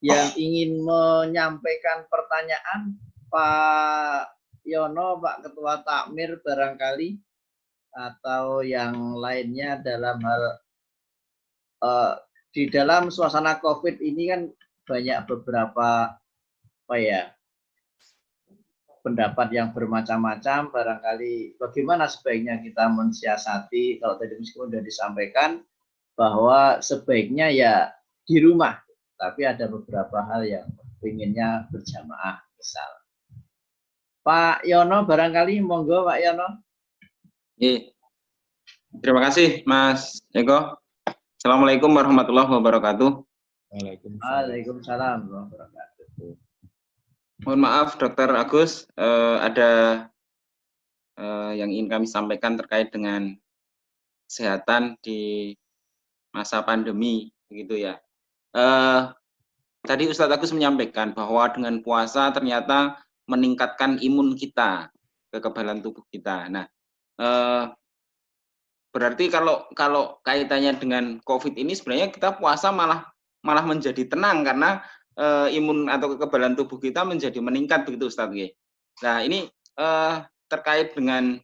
yang ingin menyampaikan pertanyaan, Pak Yono, Pak Ketua Takmir barangkali, atau yang lainnya dalam hal di dalam suasana COVID ini kan banyak beberapa pendapat yang bermacam-macam. Barangkali bagaimana sebaiknya kita mensiasati, kalau tadi meskipun sudah disampaikan bahwa sebaiknya ya di rumah, tapi ada beberapa hal yang inginnya berjamaah misal. Pak Yono barangkali, monggo Pak Yono. Terima kasih Mas Eko. Assalamualaikum warahmatullahi wabarakatuh. Waalaikumsalam warahmatullahi wabarakatuh. Mohon maaf Dr. Agus, ada yang ingin kami sampaikan terkait dengan kesehatan di masa pandemi, begitu ya. Tadi Ustadz Agus menyampaikan bahwa dengan puasa ternyata meningkatkan imun kita, kekebalan tubuh kita. Nah, berarti kalau kaitannya dengan COVID ini sebenarnya kita puasa malah menjadi tenang karena imun atau kekebalan tubuh kita menjadi meningkat begitu Ustaz. Nah, ini terkait dengan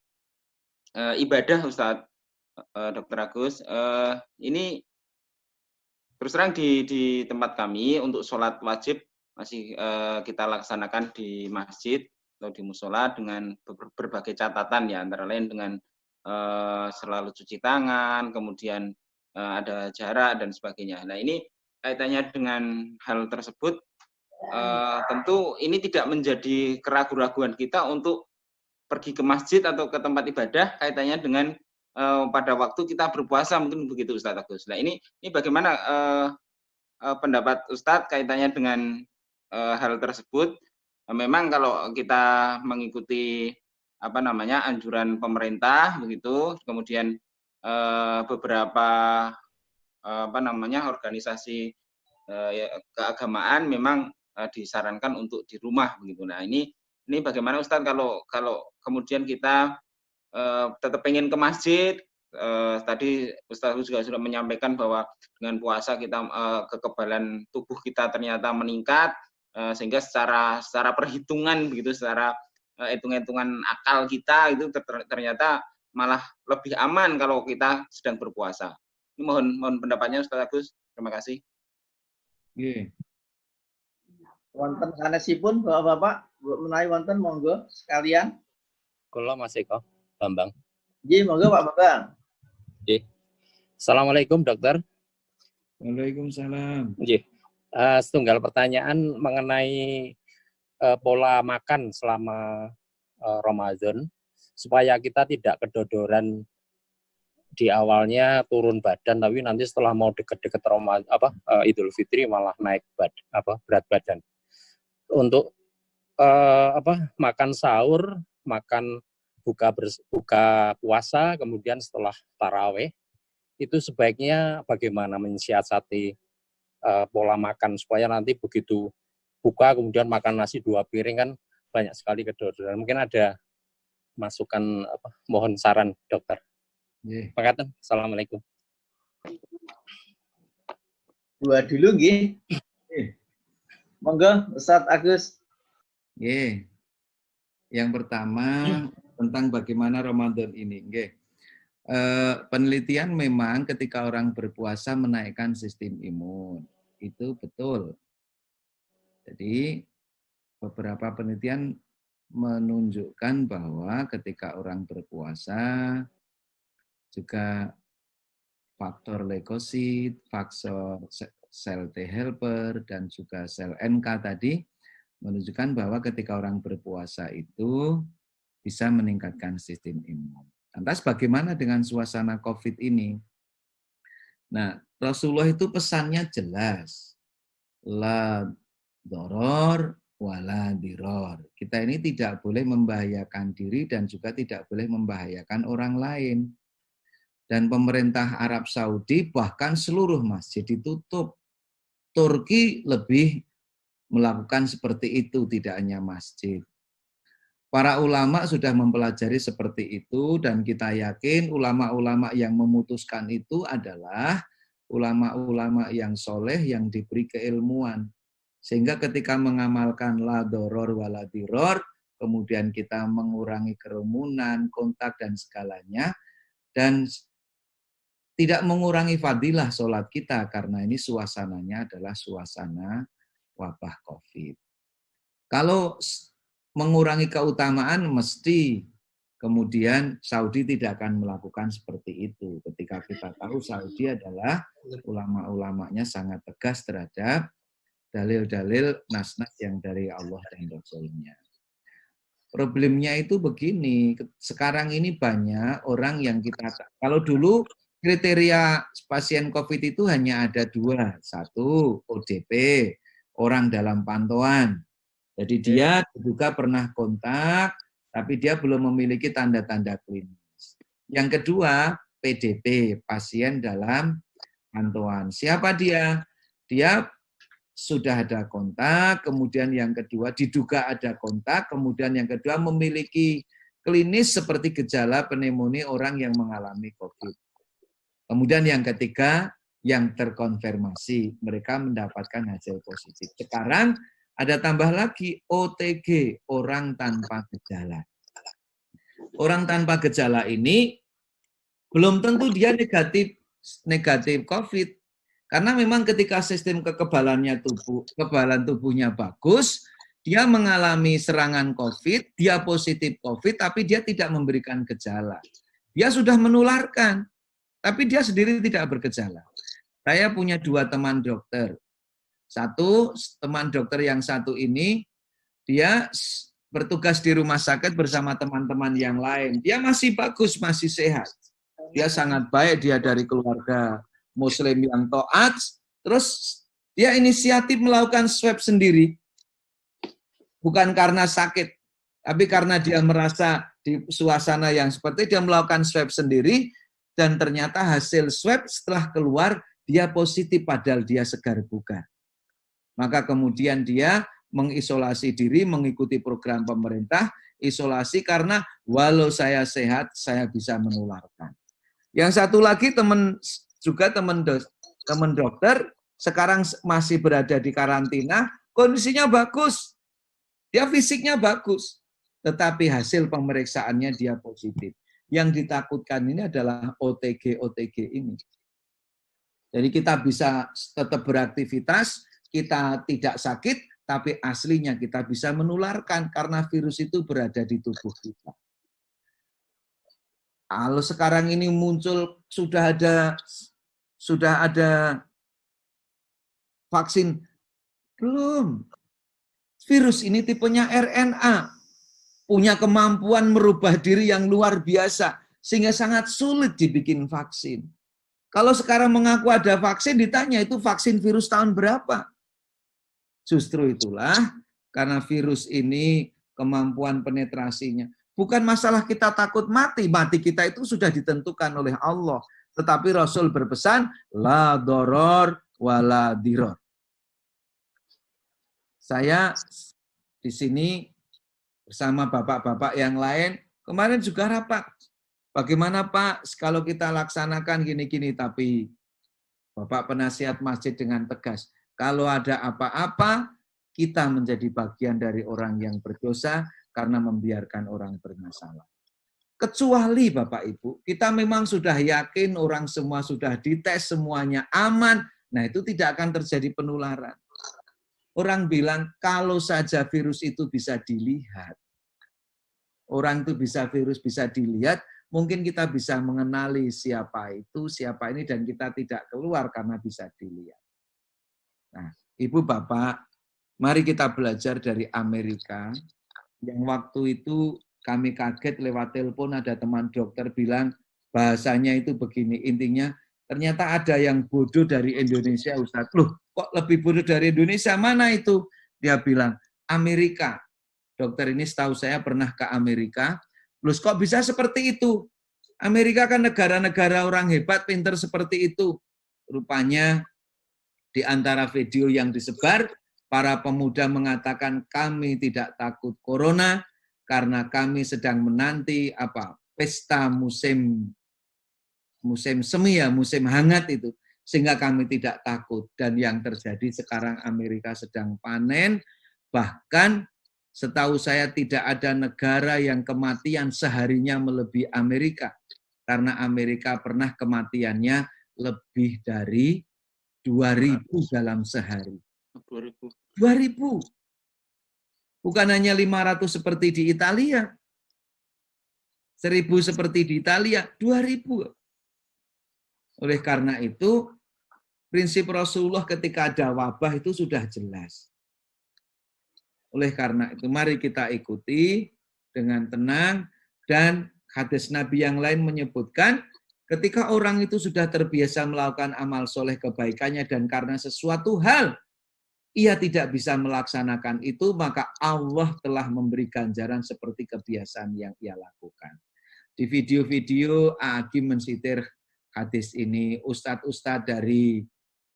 ibadah Ustaz, Dr. Agus, ini terus terang di tempat kami untuk sholat wajib masih kita laksanakan di masjid atau di musola dengan berbagai catatan ya, antara lain dengan selalu cuci tangan, kemudian ada jarak dan sebagainya. Nah, ini kaitannya dengan hal tersebut, tentu ini tidak menjadi keraguan-raguan kita untuk pergi ke masjid atau ke tempat ibadah kaitannya dengan pada waktu kita berpuasa, mungkin begitu Ustaz Agus. Nah, ini bagaimana pendapat Ustadz kaitannya dengan hal tersebut? Memang kalau kita mengikuti anjuran pemerintah begitu, kemudian beberapa organisasi keagamaan memang disarankan untuk di rumah begitu. Nah, ini bagaimana Ustadz kalau kemudian kita tetap pengen ke masjid, tadi Ustadz juga sudah menyampaikan bahwa dengan puasa kita kekebalan tubuh kita ternyata meningkat, sehingga secara perhitungan begitu, secara hitung-hitungan akal kita itu ternyata malah lebih aman kalau kita sedang berpuasa. Ini mohon pendapatnya Ustadz Agus. Terima kasih. Wonten sanesipun Bapak-bapak menawi wonten monggo sekalian. Kula Mas Eko Bambang. Nggih, monggo Pak Bambang. Nggih. Assalamualaikum Dokter. Waalaikumsalam. Nggih. Setunggal pertanyaan mengenai pola makan selama Ramadan supaya kita tidak kedodoran di awalnya turun badan, tapi nanti setelah mau deket-deket Idul Fitri malah naik berat badan. Untuk makan sahur, makan buka puasa, kemudian setelah taraweh itu sebaiknya bagaimana mensiasati pola makan supaya nanti begitu buka kemudian makan nasi 2 piring kan banyak sekali kedodoran. Mungkin ada masukan mohon saran dokter. Pakatan. Assalamualaikum. Dua dulu nggih. Monggo Ustadz Agus. Yang pertama tentang bagaimana Ramadan ini. Penelitian memang ketika orang berpuasa menaikkan sistem imun. Itu betul. Jadi beberapa penelitian menunjukkan bahwa ketika orang berpuasa juga faktor leukosit, faktor sel T helper, dan juga sel NK tadi menunjukkan bahwa ketika orang berpuasa itu bisa meningkatkan sistem imun. Lantas bagaimana dengan suasana COVID ini? Nah, Rasulullah itu pesannya jelas. La doror wala diror. Kita ini tidak boleh membahayakan diri dan juga tidak boleh membahayakan orang lain. Dan pemerintah Arab Saudi bahkan seluruh masjid ditutup. Turki lebih melakukan seperti itu, tidak hanya masjid. Para ulama sudah mempelajari seperti itu dan kita yakin ulama-ulama yang memutuskan itu adalah ulama-ulama yang soleh yang diberi keilmuan. Sehingga ketika mengamalkan la doror wala diror, kemudian kita mengurangi kerumunan, kontak dan segalanya, dan tidak mengurangi fadilah sholat kita karena ini suasananya adalah suasana wabah COVID. Kalau mengurangi keutamaan mesti kemudian Saudi tidak akan melakukan seperti itu. Ketika kita tahu Saudi adalah ulama-ulamanya sangat tegas terhadap dalil-dalil nas-nas yang dari Allah dan Rasul-Nya. Problemnya itu begini, sekarang ini banyak orang yang kalau dulu kriteria pasien COVID itu hanya ada 2. 1, ODP, orang dalam pantauan. Jadi dia juga pernah kontak, tapi dia belum memiliki tanda-tanda klinis. Yang kedua, PDP, pasien dalam pantauan. Siapa dia? Dia sudah ada kontak, kemudian yang kedua diduga ada kontak, kemudian yang kedua memiliki klinis seperti gejala pneumonia orang yang mengalami COVID. Kemudian yang ketiga, yang terkonfirmasi, mereka mendapatkan hasil positif. Sekarang ada tambah lagi OTG, orang tanpa gejala. Orang tanpa gejala ini belum tentu dia negatif COVID. Karena memang ketika sistem kekebalan tubuhnya bagus, dia mengalami serangan COVID, dia positif COVID, tapi dia tidak memberikan gejala. Dia sudah menularkan, tapi dia sendiri tidak bergejala. Saya punya 2 teman dokter. Satu, teman dokter yang satu ini, dia bertugas di rumah sakit bersama teman-teman yang lain. Dia masih bagus, masih sehat. Dia sangat baik, dia dari keluarga Muslim yang taat, terus dia inisiatif melakukan swab sendiri, bukan karena sakit, tapi karena dia merasa di suasana yang seperti dia melakukan swab sendiri, dan ternyata hasil swab setelah keluar, dia positif padahal dia segar bugar. Maka kemudian dia mengisolasi diri, mengikuti program pemerintah, isolasi karena walau saya sehat, saya bisa menularkan. Yang satu lagi teman dokter, sekarang masih berada di karantina, kondisinya bagus, dia fisiknya bagus, tetapi hasil pemeriksaannya dia positif. Yang ditakutkan ini adalah OTG ini. Jadi kita bisa tetap beraktivitas, kita tidak sakit, tapi aslinya kita bisa menularkan karena virus itu berada di tubuh kita. Kalau sekarang ini muncul sudah ada vaksin? Belum. Virus ini tipenya RNA. Punya kemampuan merubah diri yang luar biasa. Sehingga sangat sulit dibikin vaksin. Kalau sekarang mengaku ada vaksin, ditanya itu vaksin virus tahun berapa? Justru itulah, karena virus ini kemampuan penetrasinya. Bukan masalah kita takut mati. Mati kita itu sudah ditentukan oleh Allah. Tetapi Rasul berpesan, la doror wala diror. Saya di sini bersama bapak-bapak yang lain, kemarin juga rapat. Bagaimana Pak, kalau kita laksanakan gini-gini, tapi Bapak penasihat masjid dengan tegas, kalau ada apa-apa, kita menjadi bagian dari orang yang berdosa karena membiarkan orang bermasalah. Kecuali Bapak Ibu, kita memang sudah yakin orang semua sudah dites, semuanya aman, nah itu tidak akan terjadi penularan. Orang bilang kalau saja virus itu bisa dilihat, orang itu virus bisa dilihat, mungkin kita bisa mengenali siapa itu, siapa ini, dan kita tidak keluar karena bisa dilihat. Nah, Ibu Bapak, mari kita belajar dari Amerika, yang waktu itu kami kaget lewat telepon ada teman dokter bilang bahasanya itu begini, intinya ternyata ada yang bodoh dari Indonesia, Ustaz. Loh, kok lebih bodoh dari Indonesia? Mana itu? Dia bilang, Amerika. Dokter ini setahu saya pernah ke Amerika. Loh, kok bisa seperti itu? Amerika kan negara-negara orang hebat, pinter seperti itu. Rupanya di antara video yang disebar, para pemuda mengatakan kami tidak takut corona karena kami sedang menanti pesta musim semi ya, musim hangat itu, sehingga kami tidak takut. Dan yang terjadi sekarang Amerika sedang panen, bahkan setahu saya tidak ada negara yang kematian seharinya melebihi Amerika, karena Amerika pernah kematiannya lebih dari 2.000 dalam sehari. 2.000. Bukan hanya 500 seperti di Italia. 1.000 seperti di Italia, 2.000. Oleh karena itu, prinsip Rasulullah ketika ada wabah itu sudah jelas. Oleh karena itu, mari kita ikuti dengan tenang, dan hadis Nabi yang lain menyebutkan, ketika orang itu sudah terbiasa melakukan amal soleh kebaikannya, dan karena sesuatu hal ia tidak bisa melaksanakan itu, maka Allah telah memberi ganjaran seperti kebiasaan yang ia lakukan. Di video-video Agi mensitir hadis ini, ustadz-ustadz dari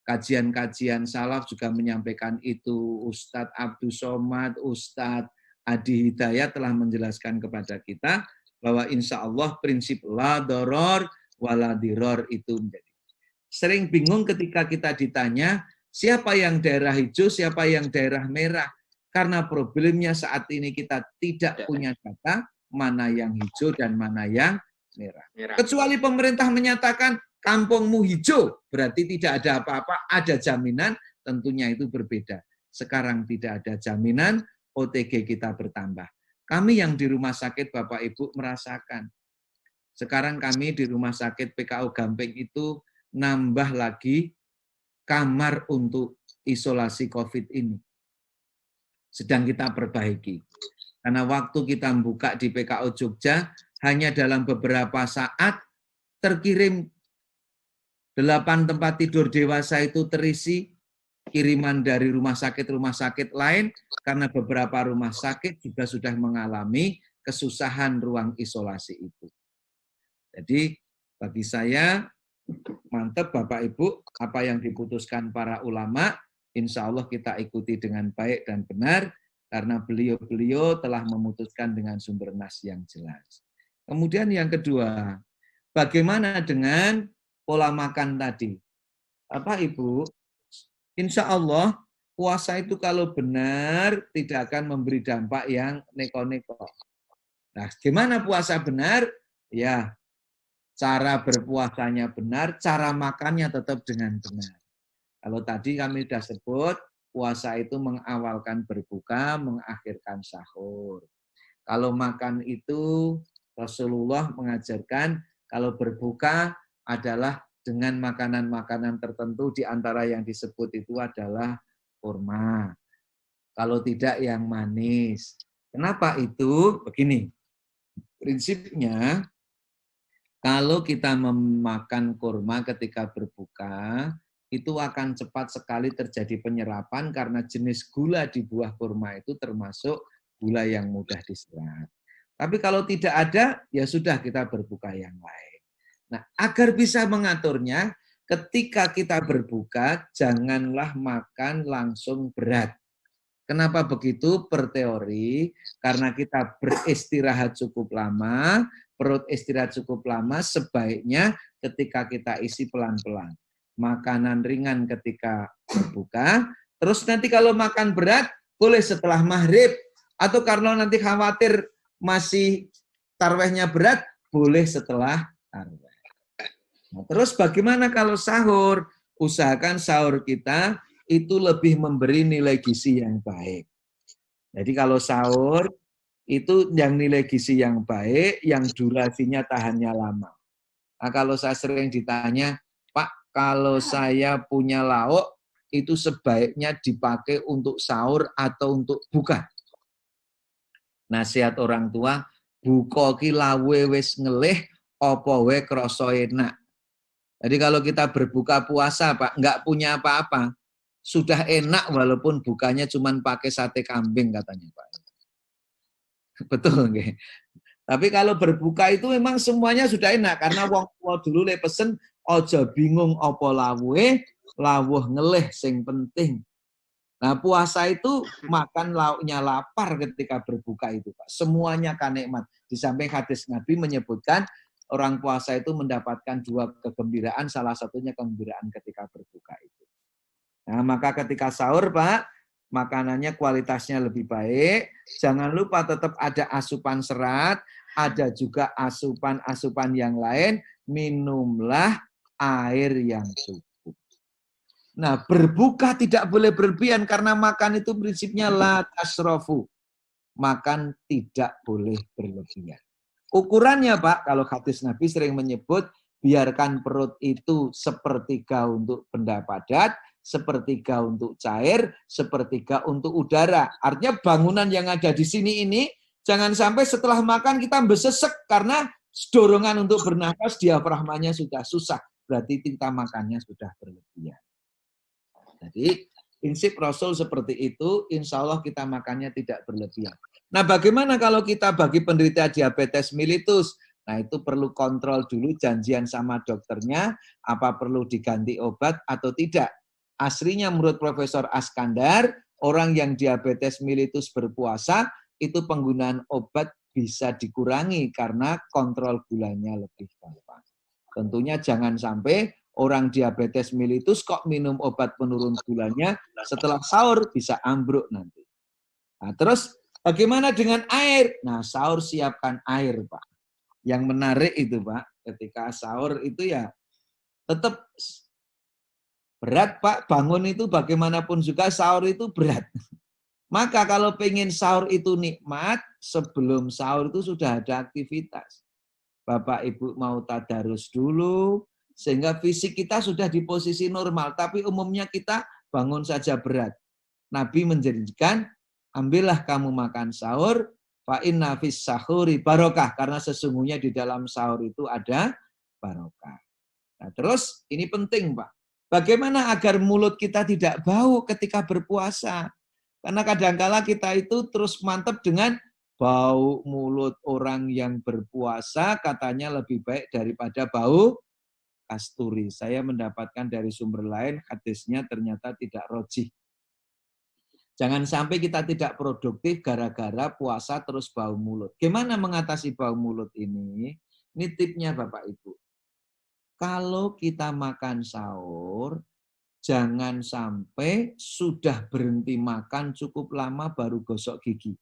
kajian-kajian salaf juga menyampaikan itu. Ustadz Abdul Somad, Ustadz Adi Hidayat telah menjelaskan kepada kita bahwa insya Allah prinsip la doror wala diror itu menjadi. Sering bingung ketika kita ditanya siapa yang daerah hijau, siapa yang daerah merah. Karena problemnya saat ini kita tidak punya data mana yang hijau dan mana yang merah. Kecuali pemerintah menyatakan kampungmu hijau, berarti tidak ada apa-apa, ada jaminan, tentunya itu berbeda. Sekarang tidak ada jaminan, OTG kita bertambah. Kami yang di rumah sakit Bapak Ibu merasakan. Sekarang kami di rumah sakit PKU Gampeng itu nambah lagi kamar untuk isolasi COVID ini. Sedang kita perbaiki. Karena waktu kita buka di PKU Jogja, hanya dalam beberapa saat terkirim 8 tempat tidur dewasa itu terisi kiriman dari rumah sakit lain, karena beberapa rumah sakit juga sudah mengalami kesusahan ruang isolasi itu. Jadi bagi saya, mantap Bapak Ibu, apa yang diputuskan para ulama, insya Allah kita ikuti dengan baik dan benar, karena beliau-beliau telah memutuskan dengan sumber nas yang jelas. Kemudian yang kedua, bagaimana dengan pola makan tadi? Bapak Ibu, insya Allah puasa itu kalau benar tidak akan memberi dampak yang neko-neko. Nah, gimana puasa benar? Ya, cara berpuasanya benar, cara makannya tetap dengan benar. Kalau tadi kami sudah sebut, puasa itu mengawalkan berbuka, mengakhirkan sahur. Kalau makan itu, Rasulullah mengajarkan, kalau berbuka adalah dengan makanan-makanan tertentu, di antara yang disebut itu adalah kurma. Kalau tidak yang manis. Kenapa itu? Begini, prinsipnya, kalau kita memakan kurma ketika berbuka, itu akan cepat sekali terjadi penyerapan karena jenis gula di buah kurma itu termasuk gula yang mudah diserap. Tapi kalau tidak ada, ya sudah kita berbuka yang lain. Nah, agar bisa mengaturnya, ketika kita berbuka, janganlah makan langsung berat. Kenapa begitu? Per teori, karena kita beristirahat cukup lama, perut istirahat cukup lama, sebaiknya ketika kita isi pelan-pelan. Makanan ringan ketika berbuka, terus nanti kalau makan berat, boleh setelah maghrib, atau karena nanti khawatir masih tarwehnya berat, boleh setelah tarweh. Nah, terus bagaimana kalau sahur? Usahakan sahur kita itu lebih memberi nilai gizi yang baik. Jadi kalau sahur itu yang nilai gizi yang baik, yang durasinya tahannya lama. Nah, kalau saya sering ditanya, Pak, kalau saya punya lauk, itu sebaiknya dipakai untuk sahur atau untuk buka. Nasihat orang tua, buka ki lawe wis ngelih, apa wae krasa enak. Jadi kalau kita berbuka puasa, Pak, nggak punya apa-apa, sudah enak walaupun bukanya cuma pakai sate kambing katanya, Pak. Betul nggih. Tapi kalau berbuka itu memang semuanya sudah enak karena wong tua dulu le pesen aja bingung apa lawuh ngelih sing penting. Nah, puasa itu makan lauknya lapar ketika berbuka itu, Pak. Semuanya kan nikmat. Di samping hadis Nabi menyebutkan orang puasa itu mendapatkan 2 kegembiraan, salah satunya kegembiraan ketika berbuka itu. Nah, maka ketika sahur, Pak, makanannya kualitasnya lebih baik. Jangan lupa tetap ada asupan serat, ada juga asupan-asupan yang lain. Minumlah air yang cukup. Nah, berbuka tidak boleh berlebihan karena makan itu prinsipnya la tasrofu. Makan tidak boleh berlebihan. Ukurannya, Pak, kalau hadis Nabi sering menyebut, biarkan perut itu 1/3 untuk benda padat, 1/3 untuk cair, 1/3 untuk udara. Artinya bangunan yang ada di sini ini, jangan sampai setelah makan kita besesek karena dorongan untuk bernafas diafragmanya sudah susah. Berarti kita makannya sudah berlebihan. Jadi prinsip Rasul seperti itu, insya Allah kita makannya tidak berlebihan. Nah, bagaimana kalau kita bagi penderita diabetes mellitus? Nah, itu perlu kontrol dulu, janjian sama dokternya, apa perlu diganti obat atau tidak. Aslinya menurut Profesor Askandar, orang yang diabetes mellitus berpuasa, itu penggunaan obat bisa dikurangi karena kontrol gulanya lebih gampang. Tentunya jangan sampai orang diabetes mellitus kok minum obat penurun gulanya, setelah sahur bisa ambruk nanti. Nah, terus bagaimana dengan air? Nah, sahur siapkan air, Pak. Yang menarik itu, Pak, ketika sahur itu ya tetap berat, Pak. Bangun itu bagaimanapun juga sahur itu berat. Maka kalau pengen sahur itu nikmat, sebelum sahur itu sudah ada aktivitas. Bapak Ibu mau tadarus dulu, sehingga fisik kita sudah di posisi normal. Tapi umumnya kita bangun saja berat. Nabi menjadikan, ambillah kamu makan sahur, fa inna fis sahuri barokah. Karena sesungguhnya di dalam sahur itu ada barokah. Nah, terus ini penting, Pak. Bagaimana agar mulut kita tidak bau ketika berpuasa? Karena kadangkala kita itu terus mantap dengan bau mulut orang yang berpuasa, katanya lebih baik daripada bau kasturi. Saya mendapatkan dari sumber lain, hadisnya ternyata tidak rojih. Jangan sampai kita tidak produktif gara-gara puasa terus bau mulut. Gimana mengatasi bau mulut ini? Ini tipnya Bapak Ibu. Kalau kita makan sahur, jangan sampai sudah berhenti makan cukup lama baru gosok gigi.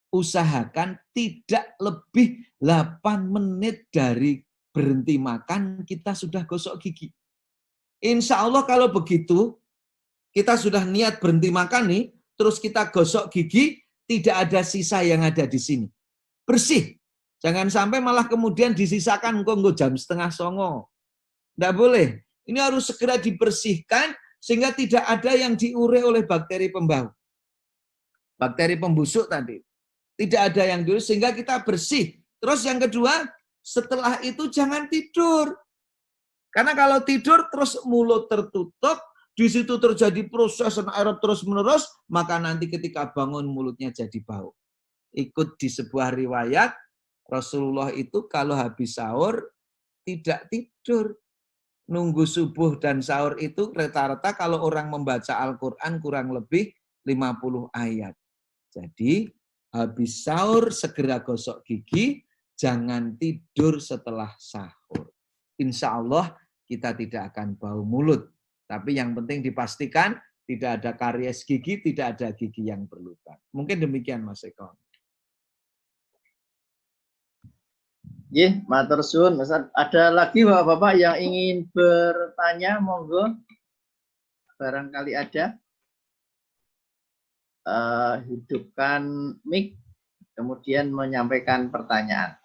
Usahakan tidak lebih 8 menit dari berhenti makan kita sudah gosok gigi. Insya Allah kalau begitu, kita sudah niat berhenti makan nih, terus kita gosok gigi, tidak ada sisa yang ada di sini. Bersih. Jangan sampai malah kemudian disisakan konggo jam 8:30. Tidak boleh. Ini harus segera dibersihkan sehingga tidak ada yang diurai oleh bakteri pembau. Bakteri pembusuk tadi. Tidak ada yang diurai sehingga kita bersih. Terus yang kedua, setelah itu jangan tidur. Karena kalau tidur terus mulut tertutup, di situ terjadi proses anaerob terus-menerus, maka nanti ketika bangun mulutnya jadi bau. Ikut di sebuah riwayat, Rasulullah itu kalau habis sahur tidak tidur. Nunggu subuh dan sahur itu rata-rata kalau orang membaca Al-Quran kurang lebih 50 ayat. Jadi habis sahur segera gosok gigi, jangan tidur setelah sahur. Insya Allah kita tidak akan bau mulut. Tapi yang penting dipastikan tidak ada karies gigi, tidak ada gigi yang berluka. Mungkin demikian Mas Eko. Ye, matur suwun. Ada lagi Bapak-bapak yang ingin bertanya, monggo. Barangkali ada. Hidupkan mic, kemudian menyampaikan pertanyaan.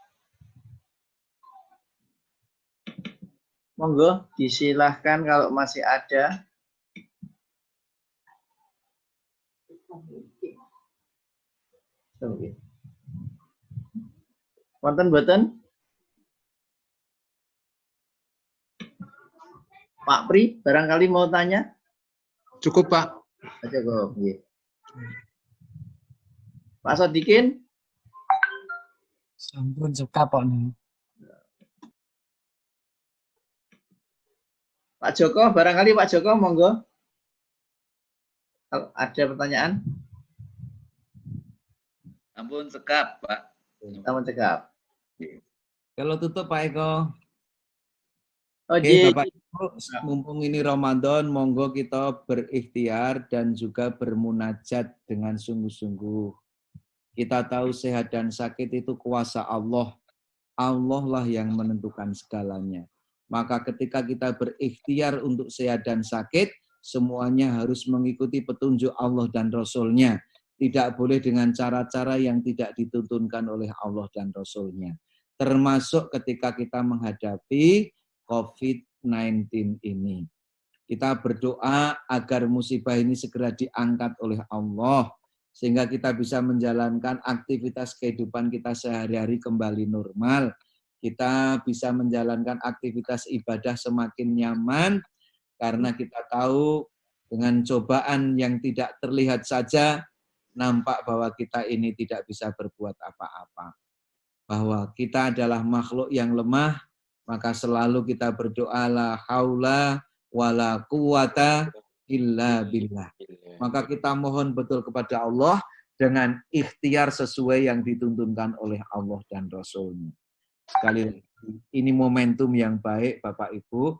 Monggo, disilahkan kalau masih ada. Wonten boten? Pak Pri, barangkali mau tanya? Cukup, Pak. Cukup. Pak Sodikin? Sampun suka, Pak. Pak Joko, barangkali Pak Joko, monggo. Kalau ada pertanyaan? Ampun sekap, Pak. Ampun sekap. Kalau tutup Pak Eko. Oke, Bapak Ibu, mumpung ini Ramadan, monggo kita berikhtiar dan juga bermunajat dengan sungguh-sungguh. Kita tahu sehat dan sakit itu kuasa Allah. Allah lah yang menentukan segalanya. Maka ketika kita berikhtiar untuk sehat dan sakit, semuanya harus mengikuti petunjuk Allah dan Rasul-Nya. Tidak boleh dengan cara-cara yang tidak dituntunkan oleh Allah dan Rasul-Nya. Termasuk ketika kita menghadapi COVID-19 ini. Kita berdoa agar musibah ini segera diangkat oleh Allah, sehingga kita bisa menjalankan aktivitas kehidupan kita sehari-hari kembali normal. Kita bisa menjalankan aktivitas ibadah semakin nyaman, karena kita tahu dengan cobaan yang tidak terlihat saja, nampak bahwa kita ini tidak bisa berbuat apa-apa. Bahwa kita adalah makhluk yang lemah, maka selalu kita berdoa la haula wala quwata illa billah. Maka kita mohon betul kepada Allah dengan ikhtiar sesuai yang dituntunkan oleh Allah dan Rasul-Nya. Sekali lagi, ini momentum yang baik Bapak Ibu.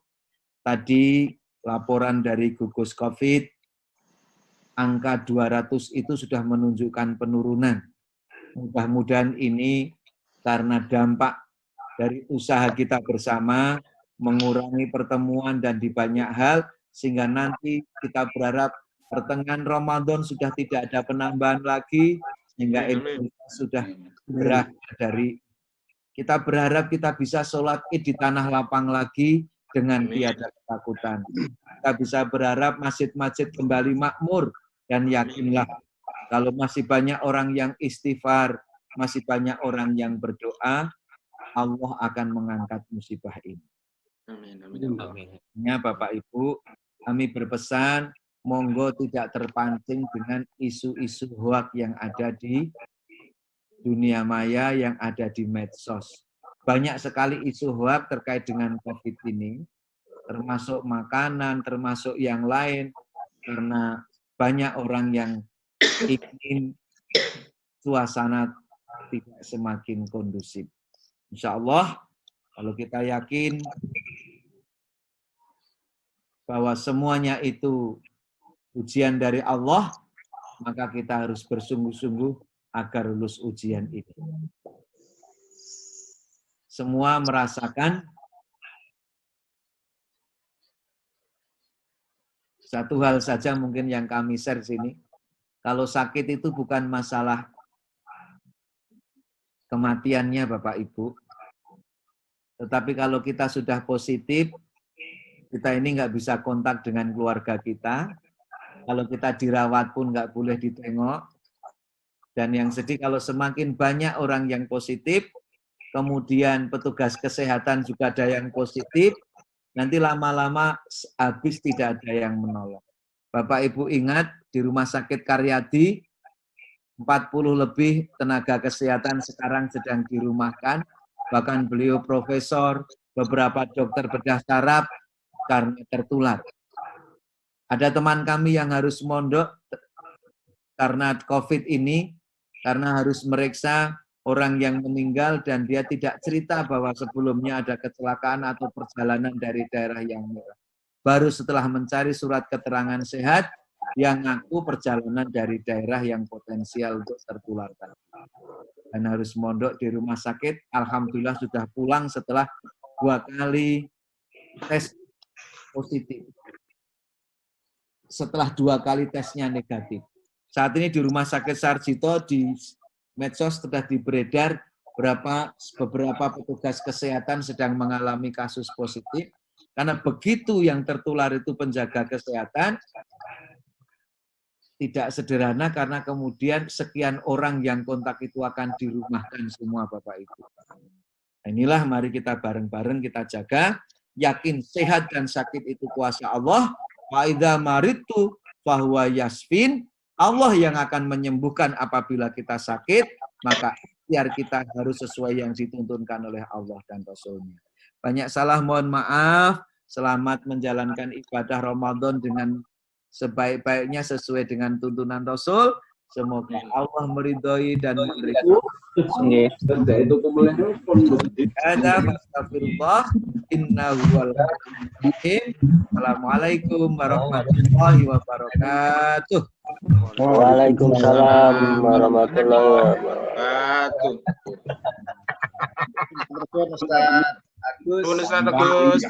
Tadi laporan dari gugus COVID, angka 200 itu sudah menunjukkan penurunan. Mudah-mudahan ini karena dampak dari usaha kita bersama, mengurangi pertemuan dan di banyak hal, sehingga nanti kita berharap pertengahan Ramadan sudah tidak ada penambahan lagi, sehingga Indonesia sudah berakhir dari. Kita berharap kita bisa sholat Id di tanah lapang lagi dengan tiada ketakutan. Kita bisa berharap masjid-masjid kembali makmur, dan yakinlah kalau masih banyak orang yang istighfar, masih banyak orang yang berdoa, Allah akan mengangkat musibah ini. Amin. Ya, Bapak Ibu, kami berpesan, monggo tidak terpancing dengan isu-isu hoak yang ada di dunia maya, yang ada di medsos. Banyak sekali isu hoak terkait dengan COVID ini, termasuk makanan, termasuk yang lain, karena banyak orang yang ingin suasana tidak semakin kondusif. Insya Allah, kalau kita yakin bahwa semuanya itu ujian dari Allah, maka kita harus bersungguh-sungguh agar lulus ujian ini. Semua merasakan satu hal saja mungkin yang kami share sini. Kalau sakit itu bukan masalah kematiannya Bapak Ibu. Tetapi kalau kita sudah positif, kita ini nggak bisa kontak dengan keluarga kita. Kalau kita dirawat pun nggak boleh ditengok. Dan yang sedih kalau semakin banyak orang yang positif, kemudian petugas kesehatan juga ada yang positif, nanti lama-lama habis tidak ada yang menolong. Bapak Ibu ingat, di Rumah Sakit Karyadi, 40 lebih tenaga kesehatan sekarang sedang dirumahkan, bahkan beliau profesor, beberapa dokter bedah saraf karena tertular. Ada teman kami yang harus mondok karena COVID ini, karena harus meriksa orang yang meninggal dan dia tidak cerita bahwa sebelumnya ada kecelakaan atau perjalanan dari daerah yang merah. Baru setelah mencari surat keterangan sehat, yang ngaku perjalanan dari daerah yang potensial untuk tertular. Dan harus mondok di rumah sakit, alhamdulillah sudah pulang setelah 2 kali tes positif. Setelah 2 kali tesnya negatif. Saat ini di Rumah Sakit Sarjito di medsos sudah beredar beberapa petugas kesehatan sedang mengalami kasus positif. Karena begitu yang tertular itu penjaga kesehatan, tidak sederhana karena kemudian sekian orang yang kontak itu akan dirumahkan semua Bapak Ibu. Inilah mari kita bareng-bareng kita jaga, yakin sehat dan sakit itu kuasa Allah. Wa idza maridtu fahuwa yasfin. Allah yang akan menyembuhkan apabila kita sakit, maka ikhtiar kita harus sesuai yang dituntunkan oleh Allah dan Rasul-Nya. Banyak salah, mohon maaf. Selamat menjalankan ibadah Ramadan dengan sebaik-baiknya sesuai dengan tuntunan Rasul. Semoga Allah meridhoi dan memberikan. Assalamualaikum warahmatullahi wabarakatuh. Waalaikumsalam warahmatullahi wabarakatuh. Ustaz Agus.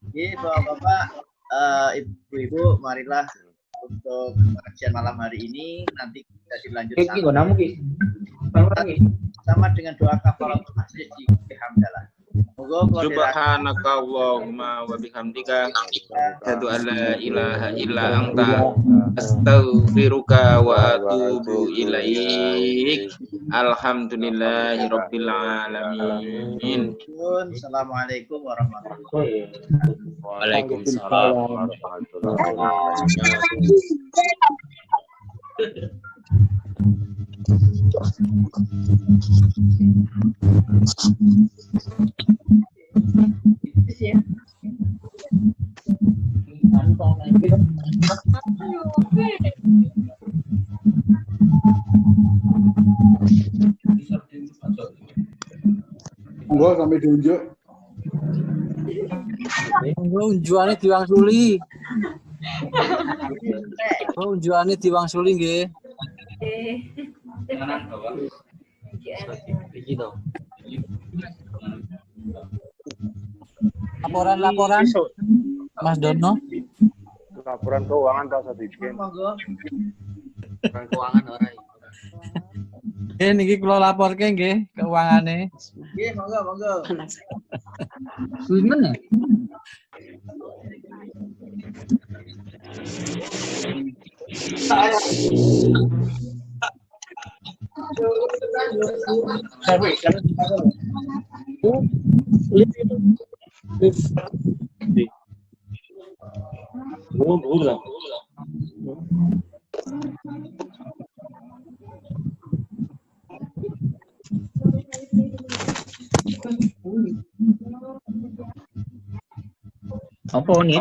Oke, Bapak-bapak, Ibu-ibu, marilah untuk pengajian malam hari ini nanti kita dilanjutkan sama dengan doa kafaratul majlis di hamdalah. Subhanaka Allahumma wa bihamdika asyhadu an la ilaha illa anta astaghfiruka wa atubu ilaik. Alhamdulillahi rabbil alamin. Assalamualaikum warahmatullahi wabarakatuh. Waalaikumsalam warahmatullahi wabarakatuh. Monggo sampai diunjuk. Monggo unjuane diwangsuli. Oh, unjuane diwangsuli nggih. Laporan Mas Dono. Laporan keuangan tak sedikit. Laporan keuangan ora. Niki kula laporke nggih keungane. Nggih, monggo. Suwimen ya? Apa nih?